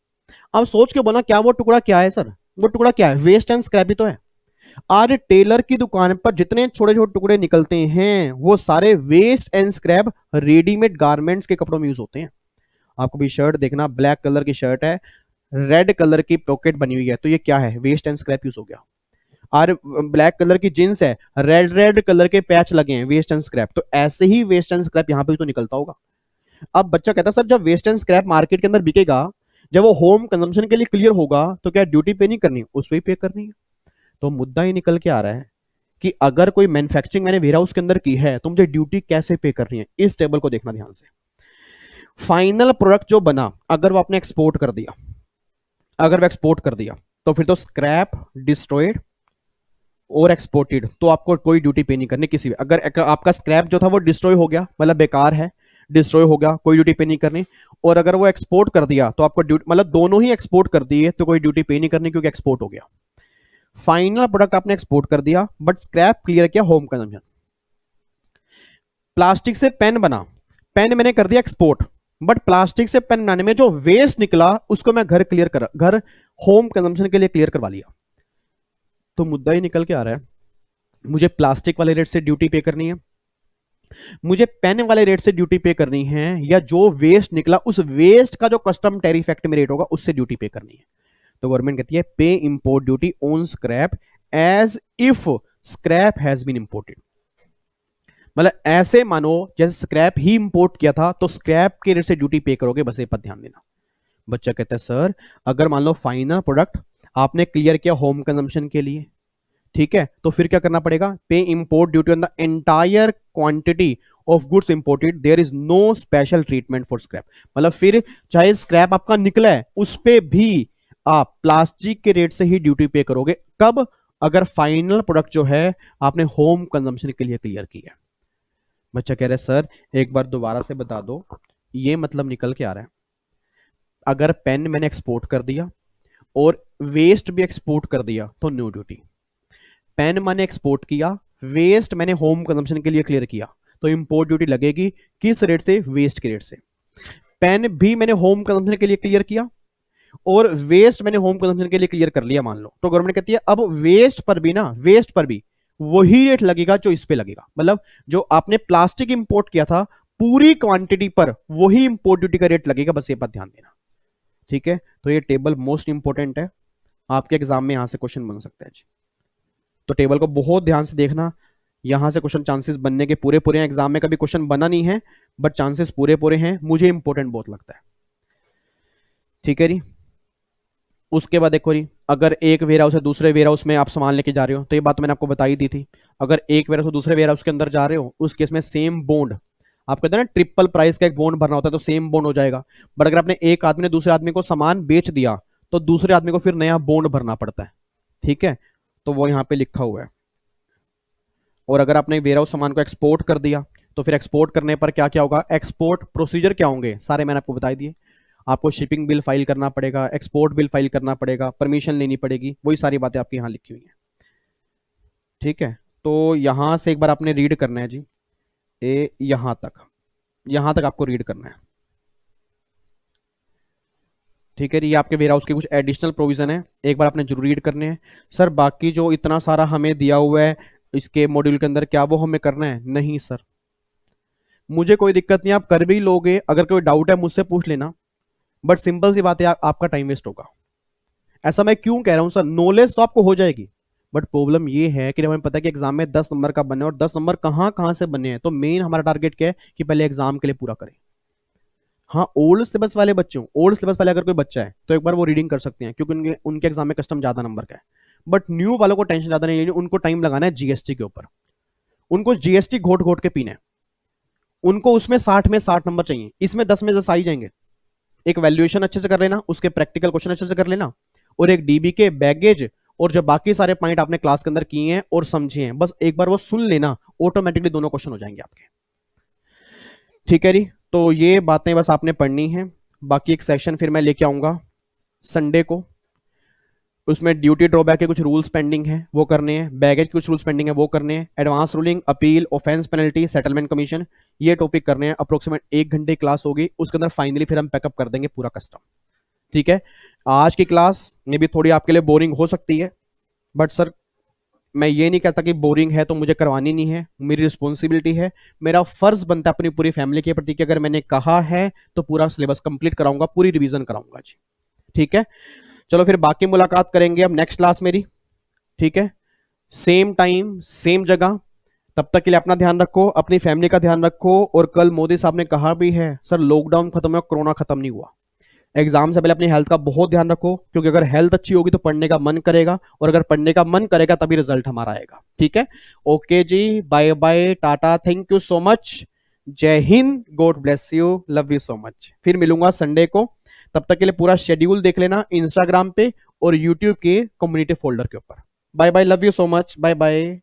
Speaker 1: अब सोच के बोला क्या वो टुकड़ा क्या है सर, वो टुकड़ा क्या है, वेस्ट एंड स्क्रैप ही तो है। आज टेलर की दुकान पर जितने छोटे छोटे टुकड़े निकलते हैं वो सारे waste and scrap readymade garments के कपड़ों में यूज होते हैं। आपको भी शर्ट देखना, ब्लैक कलर की शर्ट है, रेड कलर की पॉकेट बनी हुई है, तो ये क्या है, वेस्ट एंड स्क्रैप यूज हो गया। और ब्लैक कलर की जींस है, रेड रेड कलर के पैच लगे हैं, वेस्ट एंड स्क्रैप, तो ऐसे ही वेस्ट एंड स्क्रैप यहां पे तो निकलता होगा। अब बच्चा कहता है सर जब वेस्ट एंड स्क्रैप मार्केट के अंदर बिकेगा, जब वो होम कंजम्पशन के लिए क्लियर होगा, तो क्या ड्यूटी पे नहीं करनी, उस पर पे करनी है। तो मुद्दा ये निकल के आ रहा है कि अगर कोई मैन्युफैक्चरिंग मैंने वेयर हाउस के अंदर की है, तो मुझे ड्यूटी कैसे पे करनी है, इस टेबल को देखना ध्यान से। फाइनल प्रोडक्ट जो बना, अगर वो आपने एक्सपोर्ट कर दिया, अगर वो एक्सपोर्ट कर दिया, तो फिर तो स्क्रैप, डिस्ट्रॉयड और एक्सपोर्टेड, तो आपको कोई ड्यूटी पे नहीं करनी किसी भी। अगर आपका स्क्रैप जो था वो डिस्ट्रॉय हो गया, मतलब बेकार है, डिस्ट्रॉय हो गया, कोई ड्यूटी पे नहीं करनी। और अगर वो एक्सपोर्ट कर दिया तो आपको ड्यूटी, मतलब दोनों ही एक्सपोर्ट कर दिए तो कोई ड्यूटी पे नहीं करनी, क्योंकि एक्सपोर्ट हो गया। फाइनल प्रोडक्ट आपने एक्सपोर्ट कर दिया बट स्क्रैप क्लियर किया, होम कंजम्पशन। प्लास्टिक से पेन बना, पेन मैंने कर दिया एक्सपोर्ट, बट प्लास्टिक से पेन बनाने में जो वेस्ट निकला उसको मैं घर होम कंजम्पशन के लिए क्लियर करवा लिया। तो मुद्दा ही निकल के आ रहा है, मुझे प्लास्टिक वाले रेट से ड्यूटी पे करनी है, मुझे पेन वाले रेट से ड्यूटी पे करनी है, या जो वेस्ट निकला उस वेस्ट का जो कस्टम टैरिफ एक्ट में रेट होगा उससे ड्यूटी पे करनी है। तो गवर्नमेंट कहती है pay import duty on scrap as if scrap has been imported. मतलब ऐसे मानो जैसे स्क्रैप ही इंपोर्ट किया था, तो स्क्रैप के रेट से ड्यूटी पे करोगे, बस ये पर ध्यान देना। बच्चा कहता है सर अगर मान लो फाइनल प्रोडक्ट आपने क्लियर किया होम कंजम्पशन के लिए, ठीक है, तो फिर क्या करना पड़ेगा, pay import duty on the entire quantity of goods imported, there is no special treatment for scrap. मतलब फिर चाहे स्क्रैप आपका निकला है उस पे भी आप प्लास्टिक के रेट से ही ड्यूटी पे करोगे। कब, अगर फाइनल प्रोडक्ट जो है आपने होम कंजम्पशन के लिए क्लियर किया। बच्चा कह रहा है सर एक बार दोबारा से बता दो, ये मतलब निकल के आ रहा है अगर पेन मैंने एक्सपोर्ट कर दिया और वेस्ट भी एक्सपोर्ट कर दिया तो नो ड्यूटी। पेन मैंने एक्सपोर्ट किया, वेस्ट मैंने होम कंजम्पशन के लिए क्लियर किया, तो इंपोर्ट ड्यूटी लगेगी किस रेट से, वेस्ट के रेट से। पेन भी मैंने होम कंजम्पशन के लिए क्लियर किया और वेस्ट मैंने होम कंजम्पशन के लिए क्लियर कर लिया मान लो, तो गवर्नमेंट कहती है अब वेस्ट पर भी ना, वेस्ट पर भी वही रेट लगेगा जो इस पे लगेगा। मतलब जो आपने प्लास्टिक इंपोर्ट किया था पूरी क्वांटिटी पर वही इंपोर्ट ड्यूटी का रेट लगेगा, बस ये बात ध्यान देना, ठीक है। तो ये टेबल मोस्ट इंपोर्टेंट है, आपके एग्जाम में यहां से क्वेश्चन बन सकता है जी। तो टेबल को बहुत ध्यान से देखना, यहां से क्वेश्चन चांसेस बनने के पूरे पूरे हैं। एग्जाम में कभी क्वेश्चन बना नहीं है बट चांसेस पूरे पूरे हैं, मुझे इंपॉर्टेंट बहुत लगता है, ठीक है जी। उसके बाद देखो जी, अगर एक वेयर हाउस है दूसरे वेयर हाउस में आप सामान लेके जा रहे हो, तो ये बात तो मैंने आपको बताई दी थी, अगर एक वेयर हाउस से दूसरे वेयर हाउस के अंदर जा रहे हो उस केस में सेम बॉन्ड, आप कहते हैं ना ट्रिपल प्राइस का एक बॉन्ड भरना होता है, तो सेम बॉन्ड हो जाएगा। बट अगर आपने एक आदमी ने दूसरे आदमी को सामान बेच दिया तो दूसरे आदमी को फिर नया बॉन्ड भरना पड़ता है, ठीक है, तो वो यहाँ पे लिखा हुआ है। और अगर आपने वेयर हाउस सामान को एक्सपोर्ट कर दिया तो फिर एक्सपोर्ट करने पर क्या क्या होगा, एक्सपोर्ट प्रोसीजर क्या होंगे सारे मैंने आपको बता दिए। आपको शिपिंग बिल फाइल करना पड़ेगा, एक्सपोर्ट बिल फाइल करना पड़ेगा, परमिशन लेनी पड़ेगी, वही सारी बातें आपकी यहाँ लिखी हुई हैं, ठीक है। तो यहां से एक बार आपने रीड करना है जी, यहां तक आपको रीड करना है, ठीक है। ये आपके वेयर हाउस के कुछ एडिशनल प्रोविजन है, एक बार आपने जरूर रीड करने हैं। सर बाकी जो इतना सारा हमें दिया हुआ है इसके मॉड्यूल के अंदर, क्या वो हमें करना है, नहीं सर, मुझे कोई दिक्कत नहीं, आप कर भी लोगे, अगर कोई डाउट है मुझसे पूछ लेना, बट सिंपल सी बात है आपका टाइम वेस्ट होगा। ऐसा मैं क्यों कह रहा हूं सर, नॉलेज तो आपको हो जाएगी बट प्रॉब्लम ये है कि हमें पता है कि एग्जाम में 10 नंबर का बने और 10 नंबर कहां कहां से बने हैं, तो मेन हमारा टारगेट क्या है कि पहले एग्जाम के लिए पूरा करें। हाँ ओल्ड सिलेबस वाले बच्चों, ओल्ड सिलेबस वाले अगर कोई बच्चा है तो एक बार वो रीडिंग कर सकते हैं, क्योंकि उनके उनके एग्जाम में कस्टम ज्यादा नंबर का है। बट न्यू वालों को टेंशन ज्यादा नहीं लेनी, उनको टाइम लगाना है जीएसटी के ऊपर, उनको जीएसटी घोट घोट के पीना है, उनको उसमें 60 में 60 नंबर चाहिए, इसमें 10 में 10 आ ही जाएंगे। एक वैल्यूएशन अच्छे से कर लेना, उसके प्रैक्टिकल क्वेश्चन अच्छे से कर लेना, और एक डीबी के बैगेज और जो बाकी सारे पॉइंट आपने क्लास के अंदर किए हैं और समझे हैं, बस एक बार वो सुन लेना, ऑटोमेटिकली दोनों क्वेश्चन हो जाएंगे आपके, ठीक है जी। तो ये बातें बस आपने पढ़नी है, बाकी एक सेशन फिर मैं लेके आऊंगा संडे को, उसमें ड्यूटी ड्रॉबैक के कुछ रूल्स पेंडिंग है वो करने हैं, बैगेज के कुछ रूल्स पेंडिंग है वो करने हैं, advance ruling, appeal, offence penalty, settlement commission, ये टॉपिक करने हैं। अप्रोक्सीमेट 1 घंटे क्लास होगी, उसके अंदर फाइनली फिर हम पैकअप कर देंगे पूरा कस्टम, ठीक है। आज की क्लास में भी थोड़ी आपके लिए बोरिंग हो सकती है, बट सर मैं ये नहीं कहता कि बोरिंग है तो मुझे करवानी नहीं है, मेरी रिस्पॉन्सिबिलिटी है, मेरा फर्ज बनता है अपनी पूरी फैमिली के प्रति कि अगर मैंने कहा है तो पूरा सिलेबस कंप्लीट कराऊंगा, पूरी रिवीजन कराऊंगा जी, ठीक है, चलो फिर बाकी मुलाकात करेंगे अब नेक्स्ट क्लास मेरी। ठीक है, सेम टाइम सेम जगह। तब तक के लिए अपना ध्यान रखो, अपनी फैमिली का ध्यान रखो। और कल मोदी साहब ने कहा भी है सर लॉकडाउन खत्म है, कोरोना खत्म नहीं हुआ। एग्जाम से पहले अपनी हेल्थ का बहुत ध्यान रखो, क्योंकि अगर हेल्थ अच्छी होगी तो पढ़ने का मन करेगा, और अगर पढ़ने का मन करेगा तभी रिजल्ट हमारा आएगा। ठीक है, ओके जी, बाय बाय, टाटा, thank you so much, Jai Hind, God bless you, love you so much. फिर मिलूंगा संडे को, तब तक के लिए पूरा शेड्यूल देख लेना इंस्टाग्राम पे और यूट्यूब के कम्युनिटी फोल्डर के ऊपर। Bye bye, love you so much, bye bye.